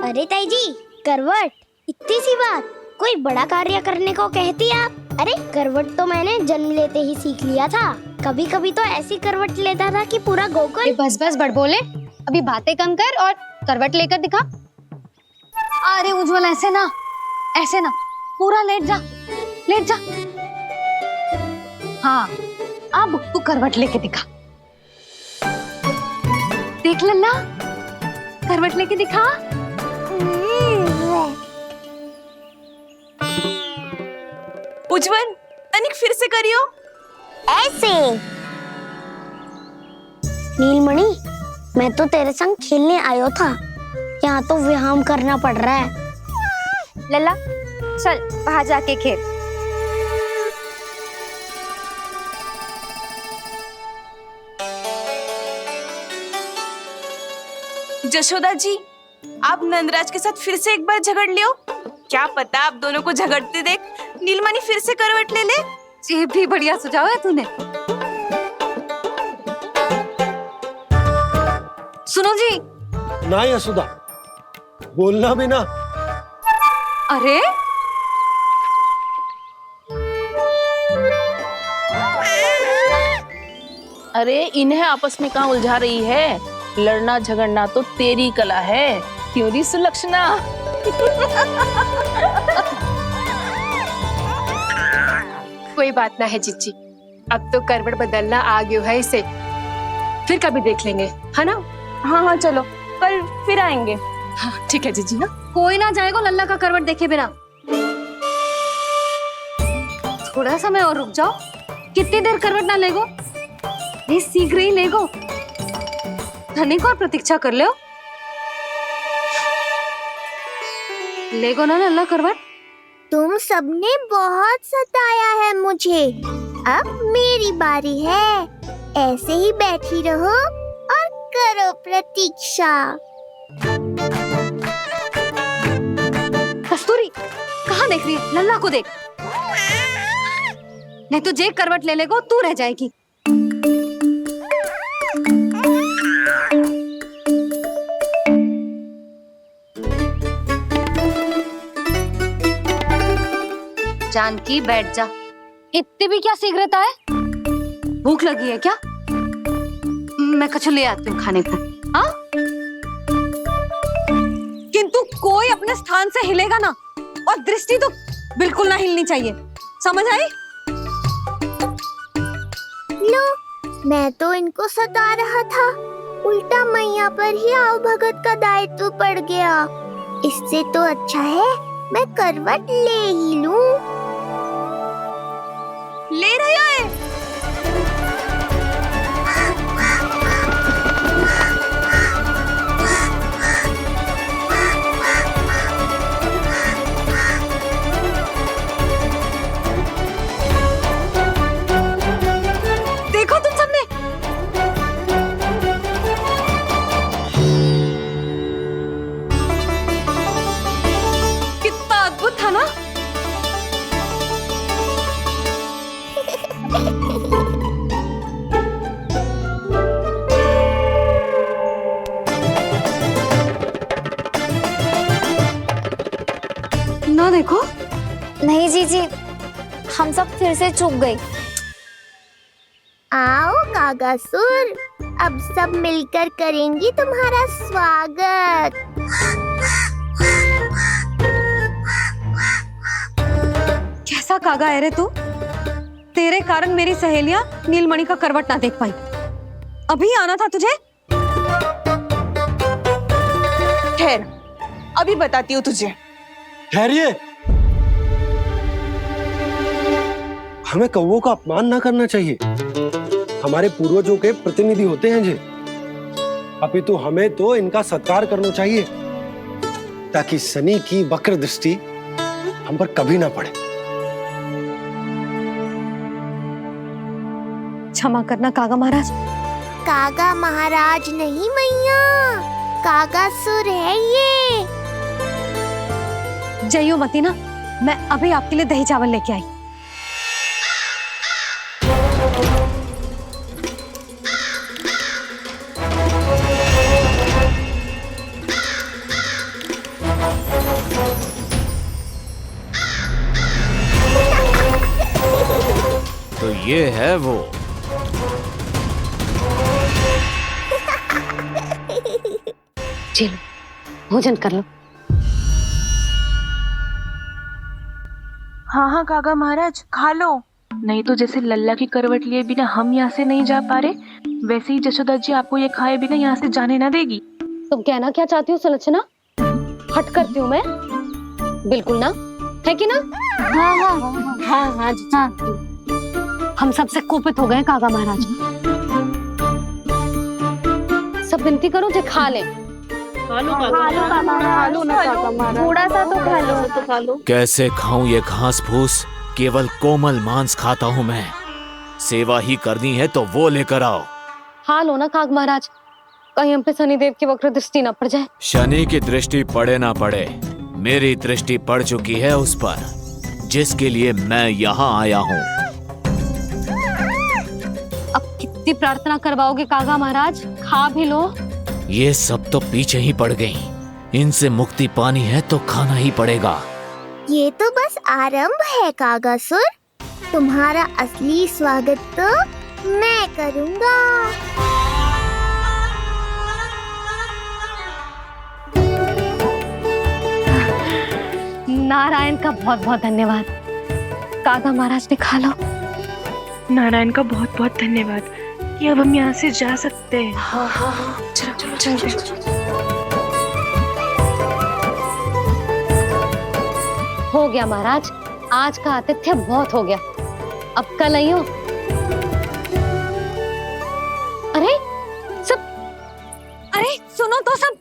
Speaker 16: अरे ताई जी, करवट? इतनी सी बात, कोई बड़ा कार्य करने को कहती आप? अरे करवट तो मैंने जन्म लेते ही सीख लिया था। कभी कभी तो ऐसी करवट लेता था कि पूरा गोकुल।
Speaker 4: बस बस बड़ बोले, अभी बातें कम कर और करवट लेकर दिखा। अरे उज्जवल ऐसे ना, ऐसे ना, पूरा लेट जा, लेट जा। हाँ अब तू करवट लेके दिखा। देख लल्ला, करवट लेके दिखा।
Speaker 18: उज्जवल तनिक फिर से करियो।
Speaker 16: ऐसे। नीलमणि, मैं तो तेरे संग खेलने आयो था, यहाँ तो व्यायाम करना पड़ रहा है।
Speaker 3: लल्ला चल बाहर जाके खेल।
Speaker 18: जशोदा जी, आप नंदराज के साथ फिर से एक बार झगड़ लियो। क्या पता आप दोनों को झगड़ते देख नीलमणि फिर से करवट ले ले।
Speaker 4: ये भी बढ़िया सुझाव है तूने। सुनो जी।
Speaker 6: ना यशोदा, बोलना भी ना।
Speaker 4: अरे
Speaker 2: अरे इन्हें आपस में कहाँ उलझा रही है? लड़ना झगड़ना तो तेरी कला है, क्यों री सुलक्षणा?
Speaker 17: कोई बात ना है जीजी, अब तो करवट बदलना आ गयो है इसे। फिर कभी देख लेंगे, है ना?
Speaker 18: हाँ हाँ चलो, कल फिर आएंगे।
Speaker 17: हाँ ठीक है जीजी। हाँ
Speaker 4: कोई ना जाएगा लल्ला का करवट देखे बिना। थोड़ा समय और रुक जाओ। कितनी देर करवट ना लेगो? ये शीघ्र ही लेगो। धनिक और प्रतीक्षा कर लो। लेगो ना लल्ला करवट।
Speaker 16: तुम सबने बहुत सताया है मुझे, अब मेरी बारी है। ऐसे ही बैठी रहो और करो प्रतीक्षा।
Speaker 4: कस्तूरी कहाँ देख रही है? लल्ला को देख, नहीं तो जे करवट ले लेगो तू रह जाएगी। जानकी बैठ जा। इतनी भी क्या शीघ्रता है? भूख लगी है क्या? मैं कछु ले आती हूँ खाने को। हाँ? किंतु कोई अपने स्थान से हिलेगा ना, और दृष्टि तो बिल्कुल ना हिलनी चाहिए, समझ आई?
Speaker 16: लो, मैं तो इनको सता रहा था, उल्टा मैया पर ही आओ भगत का दायित्व पड़ गया। इससे तो अच्छा है मैं करवट ले ही लूं।
Speaker 18: ले रहे हो?
Speaker 4: देखो तुम सबने,
Speaker 16: जी हम सब फिर से चूक गए।
Speaker 10: आओ कागासुर, अब सब मिलकर करेंगी तुम्हारा स्वागत।
Speaker 4: कैसा कागा है रे तू? तेरे कारण मेरी सहेलियां नीलमणि का करवट ना देख पाई। अभी आना था तुझे।
Speaker 18: ठहर, अभी बताती हूँ तुझे।
Speaker 6: ठहरिए, हमें कौवों का अपमान ना करना चाहिए। हमारे पूर्वजों के प्रतिनिधि होते हैं जी। अपितु हमें तो इनका सत्कार करना चाहिए ताकि शनि की वक्र दृष्टि हम पर कभी ना पड़े।
Speaker 4: क्षमा करना कागा महाराज।
Speaker 10: कागा महाराज नहीं मैया, कागासुर है ये।
Speaker 4: जइयो मती ना, मैं अभी आपके लिए दही चावल लेके आई।
Speaker 15: तो ये है वो।
Speaker 4: चलो भोजन कर लो।
Speaker 18: हाँ हाँ कागा महाराज, खा लो। नहीं तो जैसे लल्ला की करवट लिए बिना हम यहाँ से नहीं जा पा रहे, वैसे ही जशोदा जी आपको ये खाए बिना यहाँ से जाने ना देगी।
Speaker 4: तुम कहना क्या चाहती हो सुलक्षणा? हट करती हूँ मैं? बिल्कुल ना, है कि ना?
Speaker 16: हाँ हाँ हाँ हाँ हाँ जी हाँ।
Speaker 4: हम सबसे कोपित हो गए कागा महाराज। सब विनती करो जो खा ले।
Speaker 16: थोड़ा सा तो खा लो।
Speaker 15: कैसे खाऊं ये घास फूस? केवल कोमल मांस खाता हूं मैं। सेवा ही करनी है तो वो लेकर आओ।
Speaker 4: खा लो ना काग महाराज, कहीं हम पे शनिदेव की वक्र दृष्टि न पड़ जाए।
Speaker 15: शनि की दृष्टि पड़े ना पड़े, मेरी दृष्टि पड़ चुकी है उस पर, जिसके लिए मैं यहाँ आया हूँ।
Speaker 4: अब कितनी प्रार्थना करवाओगे कागा महाराज? खा भी लो।
Speaker 15: ये सब तो पीछे ही पड़ गई। इनसे मुक्ति पानी है तो खाना ही पड़ेगा।
Speaker 10: ये तो बस आरंभ है कागासुर, तुम्हारा असली स्वागत तो मैं करूंगा।
Speaker 4: नारायण का बहुत बहुत धन्यवाद। कागा महाराज ने खा लो।
Speaker 18: नारायण का बहुत बहुत धन्यवाद कि अब हम यहाँ से जा सकते हैं। हाँ हाँ हाँ, चलो चलो चलो।
Speaker 4: हो गया महाराज, आज का आतिथ्य बहुत हो गया। अब कल आइयो। अरे सब, अरे सुनो तो सब।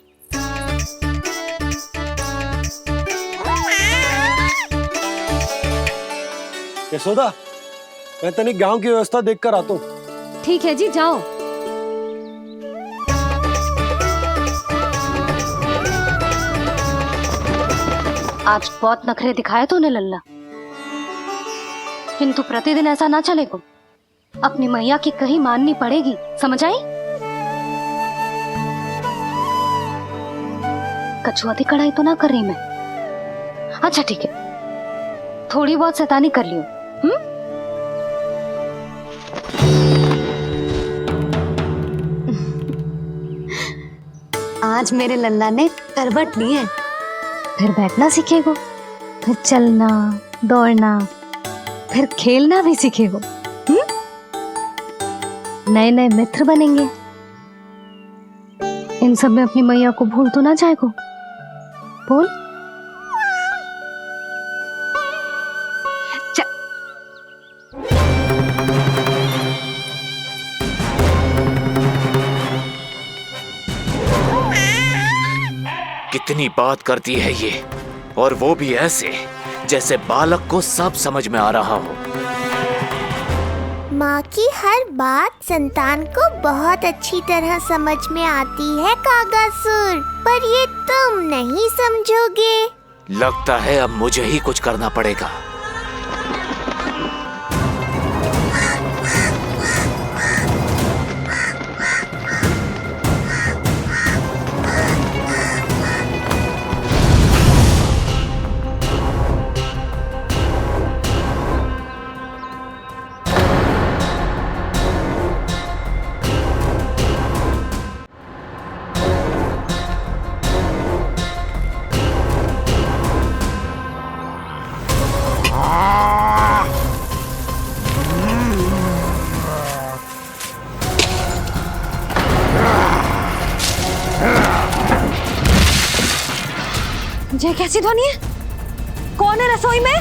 Speaker 6: यशोदा, मैं तनिक गांव की व्यवस्था देखकर आता हूँ।
Speaker 4: ठीक है जी, जाओ। आज बहुत नखरे दिखाए तूने लल्ला, किंतु प्रतिदिन ऐसा ना चलेगा। अपनी मैया की कहीं माननी पड़ेगी, समझ आई? कछुआती कढ़ाई तो ना कर रही मैं। अच्छा ठीक है, थोड़ी बहुत शैतानी कर लियो। आज मेरे लल्ला ने करवट ली है, फिर बैठना सीखेगो, फिर चलना दौड़ना, फिर खेलना भी सीखेगो। नए नए मित्र बनेंगे। इन सब में अपनी मैया को भूल तो ना जाएगो। बोल।
Speaker 15: कितनी बात करती है ये, और वो भी ऐसे जैसे बालक को सब समझ में आ रहा हो।
Speaker 10: माँ की हर बात संतान को बहुत अच्छी तरह समझ में आती है कागासुर, पर ये तुम नहीं समझोगे।
Speaker 15: लगता है अब मुझे ही कुछ करना पड़ेगा।
Speaker 4: ये कैसी ध्वनि है? कौन है रसोई में?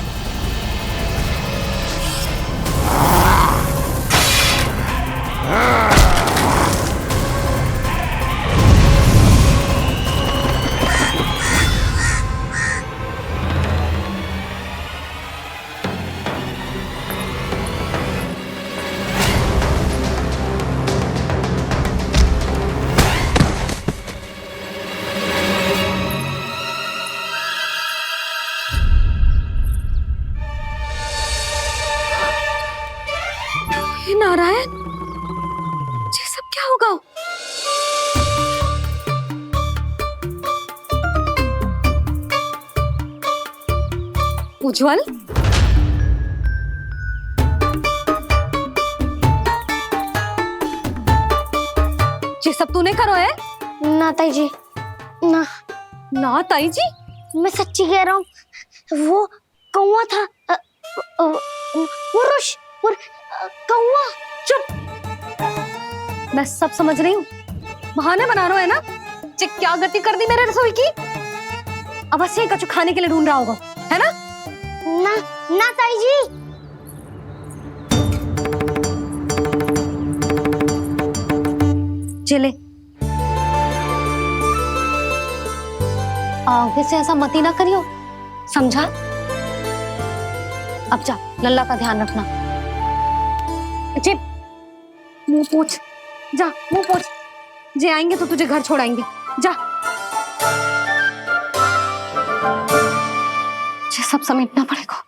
Speaker 4: नारायण, ये सब क्या होगा? उज्जवल, ये सब तूने करो है?
Speaker 16: ना ताई जी, ना
Speaker 4: ना ताई जी,
Speaker 16: मैं सच्ची कह रहा हूँ। वो कौवा था, पुरुष कौवा।
Speaker 4: चुप! मैं सब समझ रही हूँ, बहाने बना रहे हो है ना? क्या गति कर दी मेरे रसोई की? अब ऐसे ही कछु खाने के लिए ढूंढ रहा होगा, है ना?
Speaker 16: ना ना ताई जी।
Speaker 4: चले, आगे से ऐसा मती ना करियो, समझा? अब जा, लल्ला का ध्यान रखना। चिप, मुंह पोंछ, जा मुंह पोंछ। जे आएंगे तो तुझे घर छोड़ाएंगे, जा। ये सब समेटना पड़ेगा।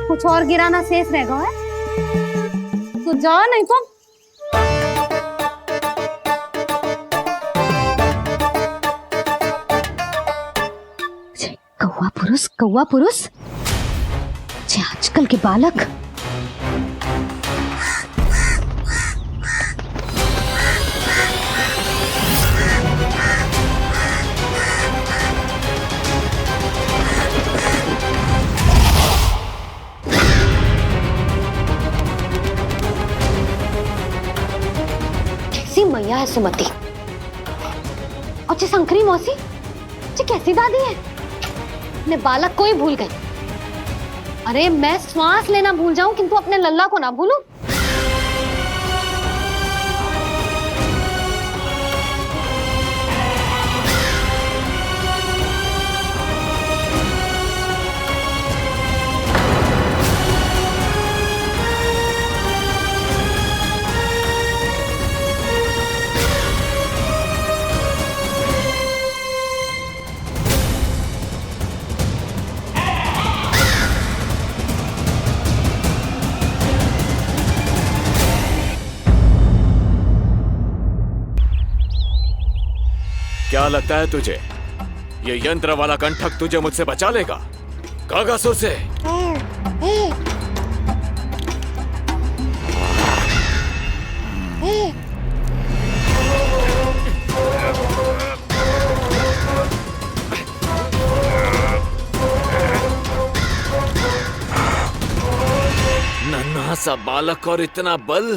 Speaker 4: कुछ और गिराना शेष रहेगा है? तो जा, नहीं तो कौवा पुरुष जे आजकल के बालक। कैसी मैया है सुमति, और जे शंकरी मौसी, जे कैसी दादी है। अपने बालक को ही भूल गई। अरे मैं श्वास लेना भूल जाऊं किंतु अपने लल्ला को ना भूलूं।
Speaker 15: क्या लगता है तुझे ये यंत्र वाला कंठक तुझे मुझसे बचा लेगा? कागासुर से नन्हा सा बालक और इतना बल।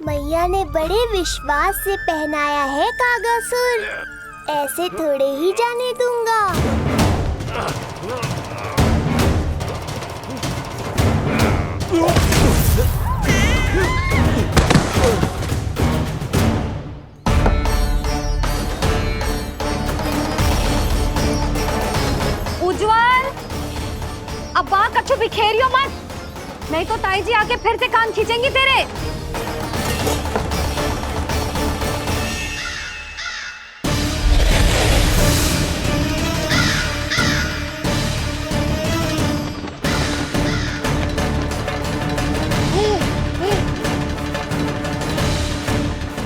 Speaker 10: मैया ने बड़े विश्वास से पहनाया है कागासुर, ऐसे थोड़े ही जाने दूंगा।
Speaker 4: उज्जवल, अब बात कछु बिखेरियो मत, नहीं तो ताई जी आके फिर से कान खींचेंगी तेरे।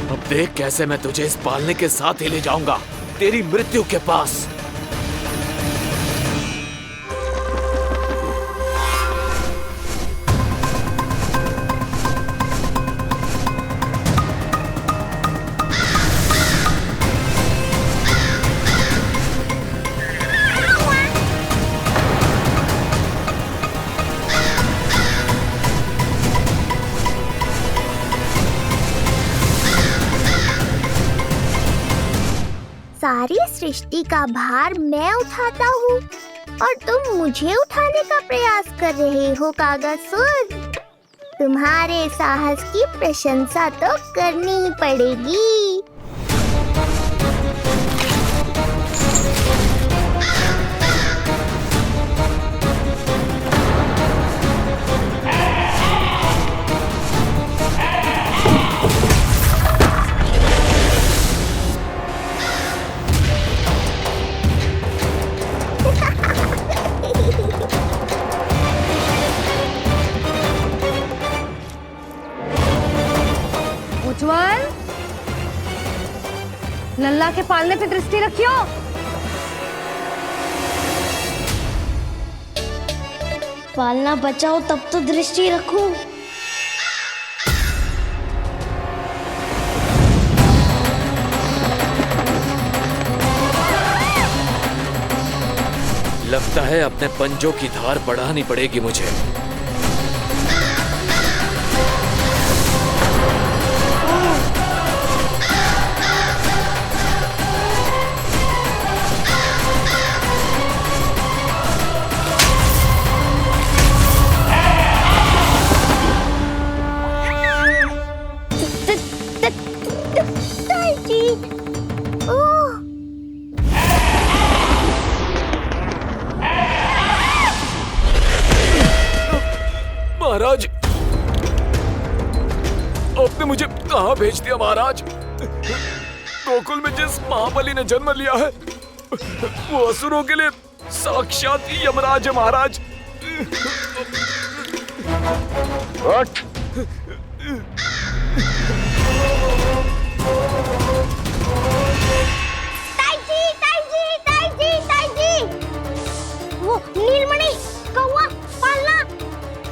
Speaker 15: अब देख कैसे मैं तुझे इस पालने के साथ ही ले जाऊंगा तेरी मृत्यु के पास।
Speaker 10: सारी सृष्टि का भार मैं उठाता हूँ और तुम मुझे उठाने का प्रयास कर रहे हो कागासुर। तुम्हारे साहस की प्रशंसा तो करनी ही पड़ेगी।
Speaker 4: उज्जवल, लल्ला के पालने पे दृष्टि रखियो।
Speaker 16: पालना बचाओ तब तो दृष्टि रखूं।
Speaker 15: लगता है अपने पंजों की धार बढ़ानी पड़ेगी मुझे। महाराज, आपने मुझे कहाँ भेज दिया महाराज? गोकुल में जिस महाबली ने जन्म लिया है वो असुरों के लिए साक्षात यमराज है महाराज।
Speaker 7: उठ।
Speaker 10: वो नीलमणि, कौवा, पालना,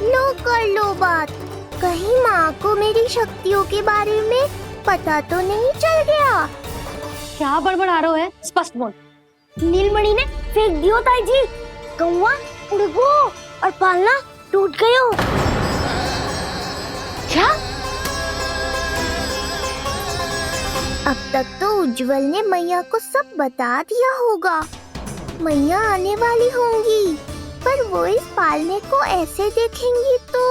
Speaker 10: लो कर लो बात। कहीं माँ को मेरी शक्तियों के बारे में पता तो नहीं चल गया?
Speaker 4: क्या बड़बड़ा रहे हो है? स्पष्ट बोल।
Speaker 16: नीलमणि ने फेंक दियो ताई जी। कौवा उड़ गयो और पालना टूट गयो।
Speaker 10: क्या? अब तक तो उज्जवल ने मैया को सब बता दिया होगा। मैया आने वाली होंगी, पर वो इस पालने को ऐसे देखेंगी तो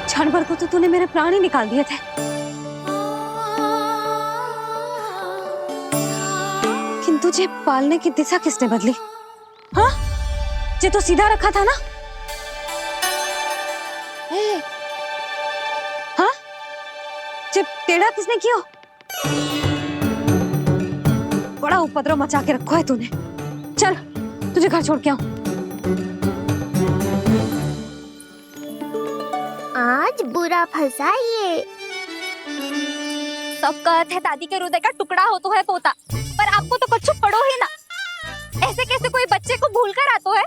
Speaker 4: क्षण भर को तो तूने मेरे प्राण ही निकाल दिए थे, किंतु तुझे पालने की दिशा किसने बदली? हाँ, जे तो सीधा रखा था ना? हाँ, जे टेढ़ा किसने किया? बड़ा उपद्रव मचा के रखा है तूने। चल, तुझे घर छोड़ के आऊं।
Speaker 10: आज बुरा फंसा ये।
Speaker 3: सब कहते हैं दादी के हृदय का टुकड़ा हो तो है पोता, पर आपको तो कुछ पड़ो ही ना। ऐसे कैसे कोई बच्चे को भूल कर आतो है?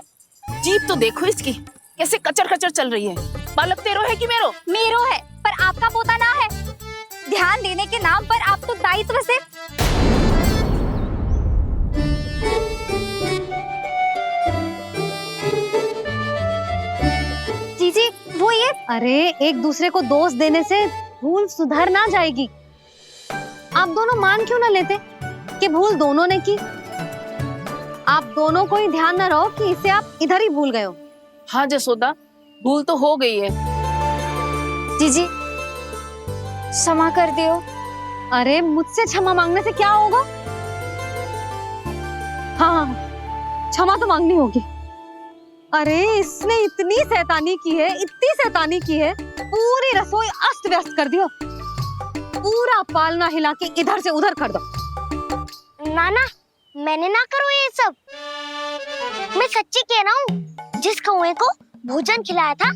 Speaker 2: जीभ तो देखो इसकी, कैसे कचर कचर चल रही है। बालक तेरो है कि मेरो?
Speaker 3: मेरो है, पर आपका पोता ना है। ध्यान देने के नाम पर आप तो दायित्व से जीजी वो ये।
Speaker 4: अरे एक दूसरे को दोष देने से भूल सुधर ना जाएगी। आप दोनों मान क्यों ना लेते कि भूल दोनों ने की? आप दोनों को ही ध्यान न रहो कि इसे आप इधर ही भूल गए हो।
Speaker 2: हाँ जसोदा, भूल तो हो गई है।
Speaker 3: जीजी क्षमा कर दियो।
Speaker 4: अरे मुझसे क्षमा मांगने से क्या होगा? हाँ, क्षमा तो मांगनी होगी। अरे इसने इतनी शैतानी की है, इतनी शैतानी की है, पूरी रसोई अस्त व्यस्त कर दियो। पूरा पालना हिला के इधर से उधर कर दो।
Speaker 16: नाना, मैंने ना करो ये सब। मैं सच्ची कह रहा हूँ, जिस कौवे को भोजन खिलाया था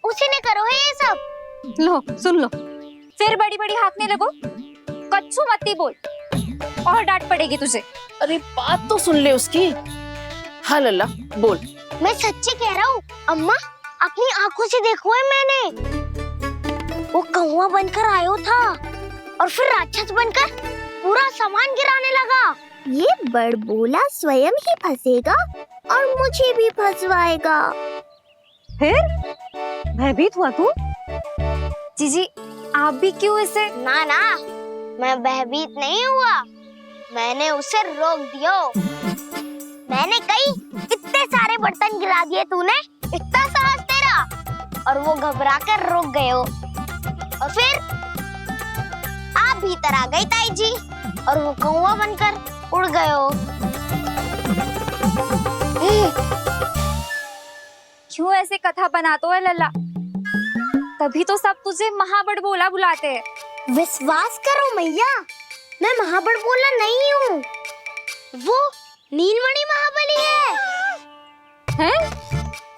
Speaker 16: उसी ने करो है ये सब।
Speaker 4: लो सुन लो।
Speaker 3: फिर बड़ी बड़ी हाकने लगो। कच्छू मत बोल, और डांट पड़ेगी तुझे।
Speaker 2: अरे बात तो सुन ले उसकी। हाँ लल्ला बोल।
Speaker 16: मैं सच्ची कह रहा हूँ अम्मा, अपनी आंखों से देखो है मैंने। वो कौवा बनकर आयो था और फिर राक्षस बनकर पूरा सामान गिराने लगा। ये बड़बोला स्वयं ही फंसेगा और मुझे भी फंसवाएगा।
Speaker 4: फिर भयभीत हुआ तू?
Speaker 3: जीजी आप भी क्यों इसे?
Speaker 16: ना ना, मैं भयभीत नहीं हुआ, मैंने उसे रोक दिया। मैंने कही इतने सारे बर्तन गिरा दिए तूने, इतना साहस तेरा, और वो घबरा कर रुक गए हो। और फिर आप भीतर आ गई ताई जी और वो कौवा बनकर उड़ गए हो।
Speaker 3: क्यों ऐसे कथा बनाते है लल्ला? तभी तो सब तुझे महाबड़बोला बुलाते हैं।
Speaker 16: विश्वास करो मैया, मैं महाबड़बोला नहीं हूँ, वो नीलमणि महाबली है।
Speaker 3: हैं?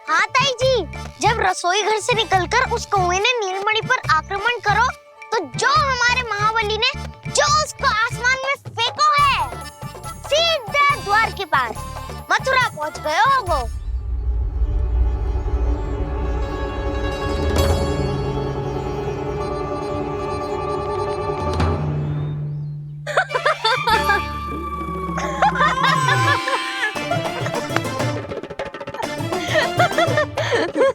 Speaker 16: हाँ ताई जी, जब रसोई घर से निकलकर उस कौवे ने नीलमणि पर आक्रमण करो तो जो हमारे महाबली ने जो उसको आसमान में फेंको है, सीधा द्वार के पास मथुरा पहुँच गए हो वो।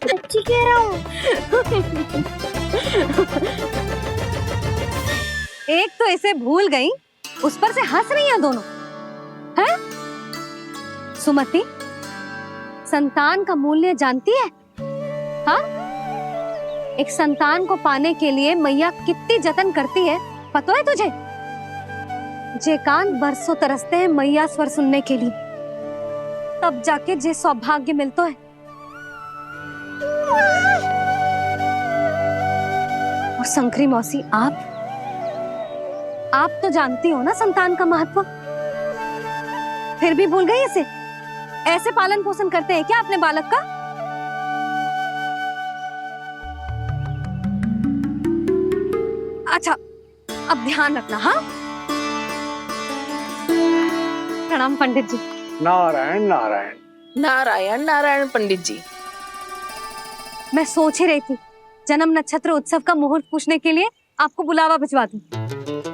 Speaker 16: सच्ची कह रहा हूँ।
Speaker 4: एक तो इसे भूल गई, उस पर से हंस रही हैं दोनों, हैं? सुमति, संतान का मूल्य जानती है? हाँ? एक संतान को पाने के लिए मैया कितनी जतन करती है, पता है तुझे? जे कान बरसों तरसते हैं मैया स्वर सुनने के लिए, तब जाके जे सौभाग्य मिलता है। और शंकरी मौसी, आप तो जानती हो ना संतान का महत्व, फिर भी भूल गई इसे? ऐसे पालन पोषण करते हैं क्या अपने बालक का? अच्छा, अब ध्यान रखना। हाँ, प्रणाम पंडित जी।
Speaker 19: नारायण नारायण।
Speaker 2: नारायण नारायण पंडित जी।
Speaker 4: मैं सोच ही रही थी जन्म नक्षत्र उत्सव का मुहूर्त पूछने के लिए आपको बुलावा भिजवा दूं।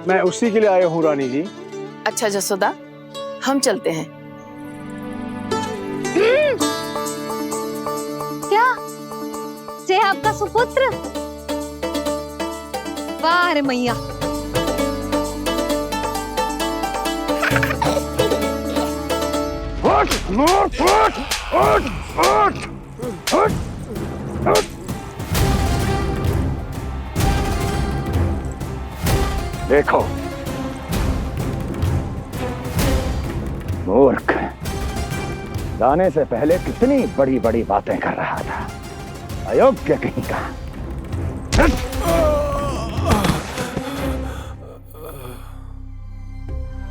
Speaker 19: मैं उसी के लिए आया हूँ रानी जी।
Speaker 2: अच्छा जसोदा, हम चलते हैं।
Speaker 4: क्या जे आपका सुपुत्र? वाह रे मैया।
Speaker 7: देखो मूर्ख, जाने से पहले कितनी बड़ी बड़ी बातें कर रहा था, अयोग्य कहीं का।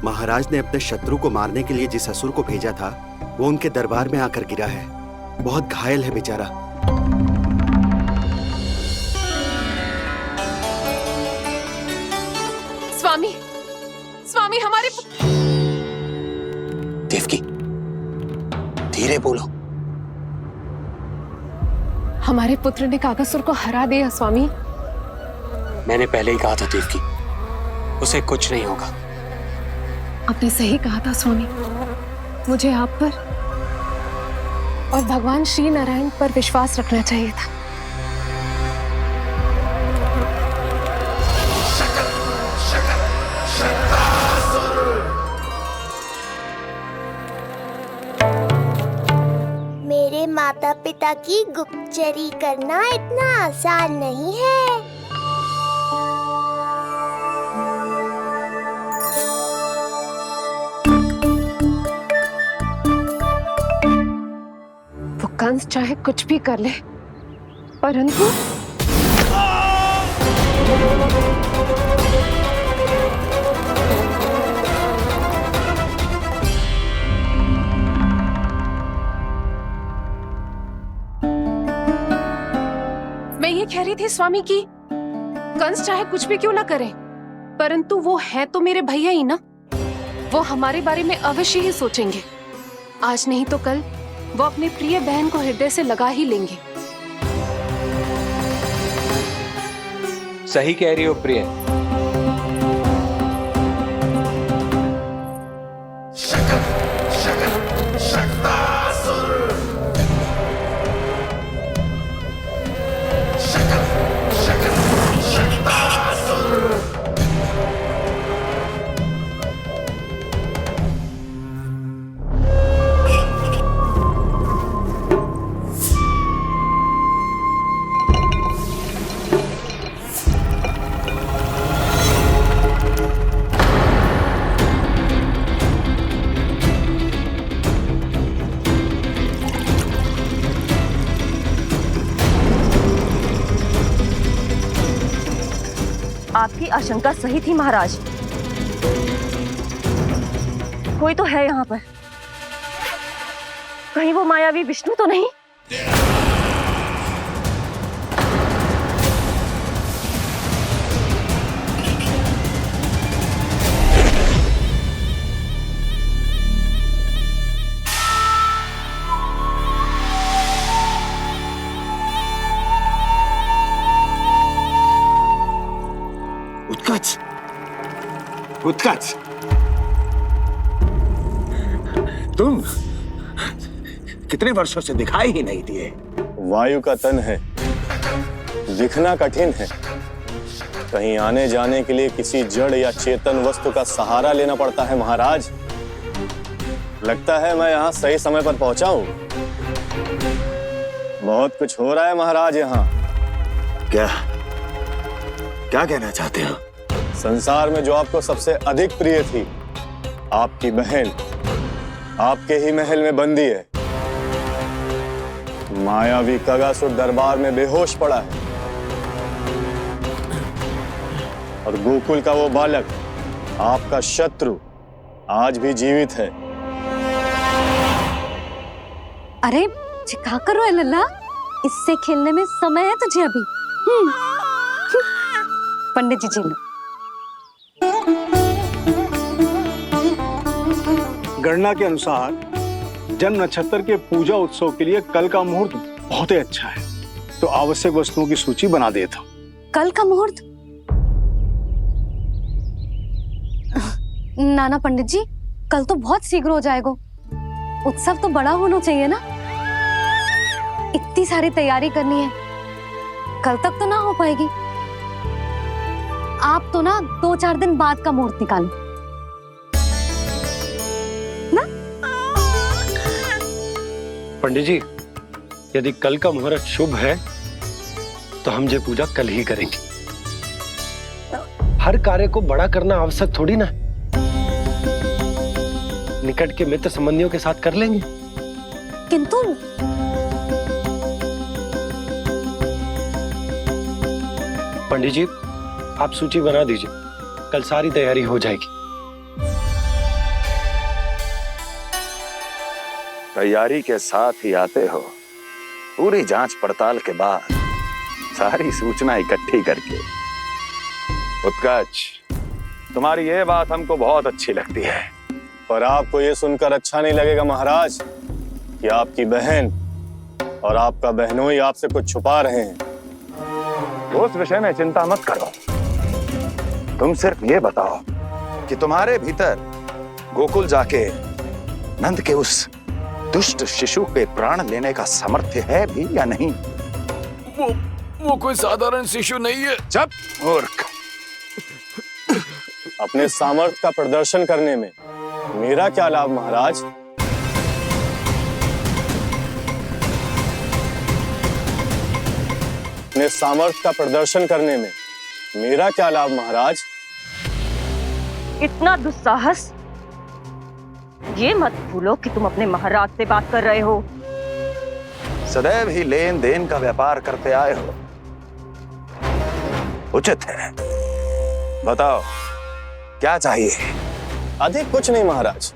Speaker 20: महाराज ने अपने शत्रु को मारने के लिए जिस असुर को भेजा था वो उनके दरबार में आकर गिरा है, बहुत घायल है बेचारा।
Speaker 17: स्वामी, स्वामी हमारे
Speaker 20: देवकी, धीरे बोलो।
Speaker 17: हमारे पुत्र ने काकासुर को हरा दिया स्वामी।
Speaker 20: मैंने पहले ही कहा था देवकी, उसे कुछ नहीं होगा।
Speaker 17: आपने सही कहा था स्वामी, मुझे आप पर और भगवान श्री नारायण पर विश्वास रखना चाहिए था।
Speaker 16: मेरे माता पिता की गुप्तचरी करना इतना आसान नहीं है।
Speaker 17: वो कंस चाहे कुछ भी कर ले, परंतु मैं ये कह रही थी स्वामी कि कंस चाहे कुछ भी क्यों ना करे, परंतु वो है तो मेरे भैया ही ना, वो हमारे बारे में अवश्य ही सोचेंगे। आज नहीं तो कल वो अपनी प्रिय बहन को हृदय से लगा ही लेंगे।
Speaker 21: सही कह रही हो प्रिय।
Speaker 14: आपकी आशंका सही थी महाराज। कोई तो है यहाँ पर। कहीं वो मायावी विष्णु तो नहीं?
Speaker 22: उत्कच, उत्कच, तुम कितने वर्षों से दिखाई ही नहीं दिए।
Speaker 23: वायु का तन है, दिखना कठिन है। कहीं आने जाने के लिए किसी जड़ या चेतन वस्तु का सहारा लेना पड़ता है महाराज। लगता है मैं यहाँ सही समय पर पहुंचा हूँ। बहुत कुछ हो रहा है महाराज यहाँ।
Speaker 22: क्या क्या कहना चाहते हो?
Speaker 23: संसार में जो आपको सबसे अधिक प्रिय थी, आपकी बहन आपके ही महल में बंदी है। मायावी कगासुर दरबार में बेहोश पड़ा है और गोकुल का वो बालक, आपका शत्रु, आज भी जीवित है।
Speaker 4: अरे क्या कर रहे हो लल्ला? इससे खेलने में समय है तुझे अभी। पंडित जी लो।
Speaker 19: गणना के अनुसार जन्म नक्षत्र के पूजा उत्सव के लिए कल का मुहूर्त बहुत ही अच्छा है, तो आवश्यक वस्तुओं की सूची बना देता हूँ।
Speaker 4: कल का मुहूर्त? नाना पंडित जी, कल तो बहुत शीघ्र हो जाएगा। उत्सव तो बड़ा होना चाहिए ना। इतनी सारी तैयारी करनी है, कल तक तो ना हो पाएगी। आप तो ना 2-4 दिन बाद का मुहूर्त निकालो ना।
Speaker 6: पंडित जी, यदि कल का मुहूर्त शुभ है तो हम ये पूजा कल ही करेंगे। हर कार्य को बड़ा करना आवश्यक थोड़ी ना। निकट के मित्र संबंधियों के साथ कर लेंगे।
Speaker 4: किंतु
Speaker 6: पंडित जी, आप सूची बना दीजिए, कल सारी तैयारी हो जाएगी।
Speaker 7: तैयारी के साथ ही आते हो, पूरी जांच पड़ताल के बाद सारी सूचना इकट्ठी करके। उत्कच, तुम्हारी ये बात हमको बहुत अच्छी लगती है।
Speaker 23: पर आपको ये सुनकर अच्छा नहीं लगेगा महाराज कि आपकी बहन और आपका बहनोई आपसे कुछ छुपा रहे हैं।
Speaker 7: उस विषय में चिंता मत करो। तुम सिर्फ ये बताओ कि तुम्हारे भीतर गोकुल जाके नंद के उस दुष्ट शिशु के प्राण लेने का सामर्थ्य है भी या नहीं?
Speaker 15: वो कोई साधारण शिशु नहीं है।
Speaker 7: चुप मूर्ख।
Speaker 23: अपने सामर्थ्य का प्रदर्शन करने में मेरा क्या लाभ महाराज? अपने सामर्थ्य का प्रदर्शन करने में मेरा क्या लाभ महाराज?
Speaker 14: इतना दुस्साहस? ये मत भूलो कि तुम अपने महाराज से बात कर रहे हो।
Speaker 7: सदैव ही लेन देन का व्यापार करते आए हो, उचित है। बताओ क्या चाहिए?
Speaker 23: अधिक कुछ नहीं महाराज,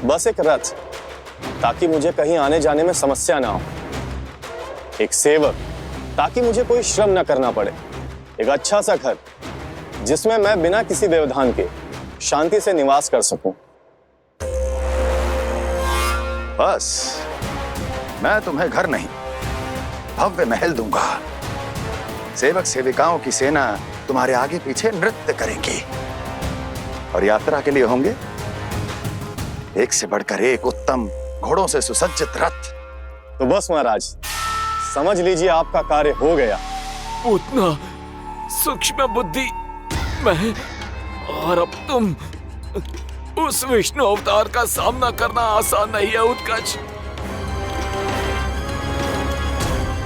Speaker 23: बस एक रथ, ताकि मुझे कहीं आने जाने में समस्या ना हो। एक सेवक, ताकि मुझे कोई श्रम ना करना पड़े। एक अच्छा सा घर, जिसमें मैं बिना किसी व्यवधान के शांति से निवास कर सकूं।
Speaker 7: बस मैं तुम्हें घर नहीं, भव्य महल दूंगा। सेवक सेविकाओं की सेना तुम्हारे आगे पीछे नृत्य करेंगी और यात्रा के लिए होंगे एक से बढ़कर एक उत्तम घोड़ों से सुसज्जित रथ।
Speaker 23: तो बस महाराज, समझ लीजिए आपका कार्य हो गया।
Speaker 15: उतना सूक्ष्म बुद्धि मैं, और अब तुम, उस विष्णु अवतार का सामना करना आसान नहीं है उत्कर्ष।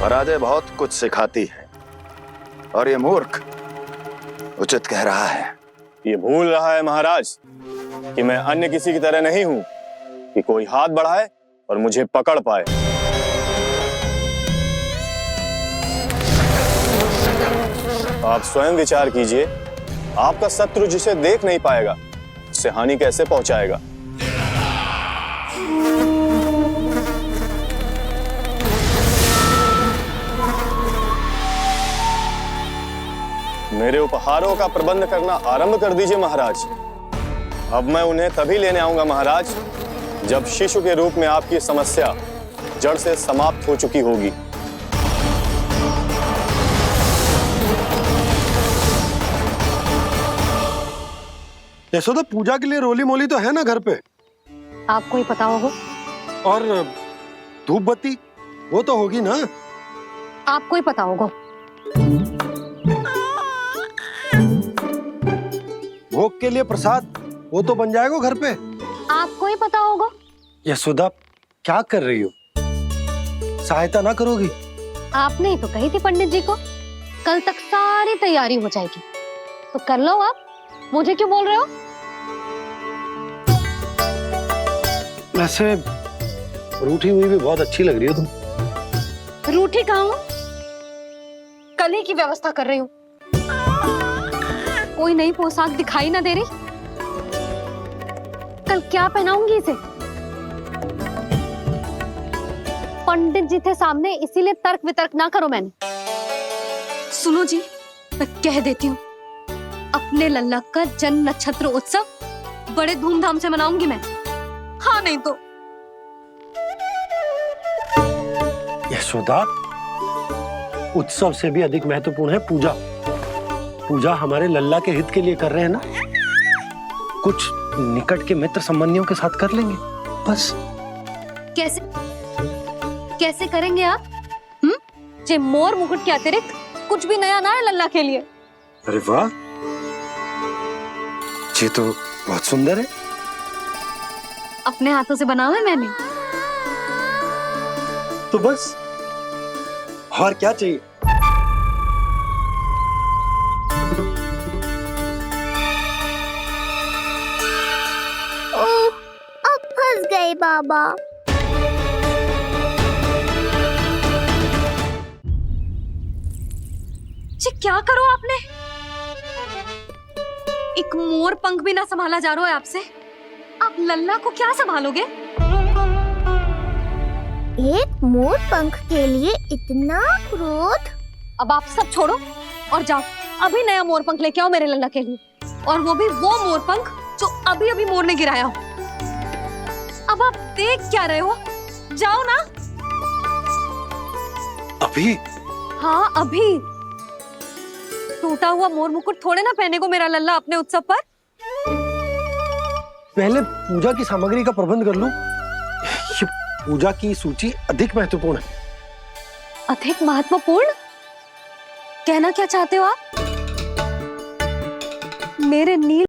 Speaker 7: पराजय बहुत कुछ सिखाती है और ये मूर्ख उचित कह रहा है।
Speaker 23: ये भूल रहा है महाराज कि मैं अन्य किसी की तरह नहीं हूं कि कोई हाथ बढ़ाए और मुझे पकड़ पाए। आप स्वयं विचार कीजिए, आपका शत्रु जिसे देख नहीं पाएगा उससे हानि कैसे पहुंचाएगा। मेरे उपहारों का प्रबंध करना आरंभ कर दीजिए महाराज। अब मैं उन्हें तभी लेने आऊंगा महाराज जब शिशु के रूप में आपकी समस्या जड़ से समाप्त हो चुकी होगी।
Speaker 6: यशोदा, पूजा के लिए रोली मोली तो है ना घर पे?
Speaker 4: आपको ही पता होगा।
Speaker 6: और धूप बत्ती वो तो होगी ना?
Speaker 4: आपको ही पता होगा।
Speaker 6: भोग के लिए प्रसाद वो तो बन जाएगा घर पे।
Speaker 4: आपको ही पता होगा।
Speaker 6: यशोदा, क्या कर रही हो? सहायता ना करोगी?
Speaker 4: आपने ही तो कही थी पंडित जी को कल तक सारी तैयारी हो जाएगी, तो कर लो आप। मुझे क्यों बोल रहे हो?
Speaker 6: वैसे रूठी हुई भी बहुत अच्छी लग रही हो तुम।
Speaker 4: रूठी कहाँ हूँ? कल ही की व्यवस्था कर रही हूँ। कोई नई पोशाक दिखाई ना दे रही? कल क्या पहनाऊंगी इसे? पंडित जी थे सामने, इसीलिए तर्क वितर्क ना करो। मैंने सुनो जी, मैं कह देती हूँ, अपने लल्ला का जन्म नक्षत्र उत्सव बड़े धूमधाम से मनाऊंगी मैं। हाँ नहीं तो।
Speaker 6: यशोदा, उत्सव से भी अधिक महत्वपूर्ण है पूजा। पूजा हमारे लल्ला के हित के लिए कर रहे हैं ना। कुछ निकट के मित्र संबंधियों के साथ कर लेंगे बस।
Speaker 4: कैसे कैसे करेंगे आप? जे मोर मुकुट के अतिरिक्त कुछ भी नया ना है लल्ला के लिए।
Speaker 6: अरे वाह, ये तो बहुत सुंदर है।
Speaker 4: अपने हाथों से बना है मैंने।
Speaker 6: तो बस और क्या चाहिए?
Speaker 10: ओह, अब फंस गए बाबा।
Speaker 4: जी क्या करो आपने? एक मोर पंख भी ना संभाला जा रहा है आपसे। आप लल्ला को क्या संभालोगे?
Speaker 10: एक मोर पंख के लिए इतना क्रोध?
Speaker 4: अब आप सब छोड़ो और जाओ, अभी नया मोर पंख लेके आओ मेरे लल्ला के लिए, और वो भी वो मोर पंख जो अभी अभी मोर ने गिराया हो। अब आप देख क्या रहे हो? जाओ ना।
Speaker 6: अभी?
Speaker 4: हाँ अभी। टूटा हुआ मोर मुकुट थोड़े ना पहने को मेरा लल्ला अपने उत्सव पर।
Speaker 6: पहले पूजा की सामग्री का प्रबंध कर लूं। ये पूजा की सूची अधिक महत्वपूर्ण है।
Speaker 4: अधिक महत्वपूर्ण? कहना क्या चाहते हो आप? मेरे नील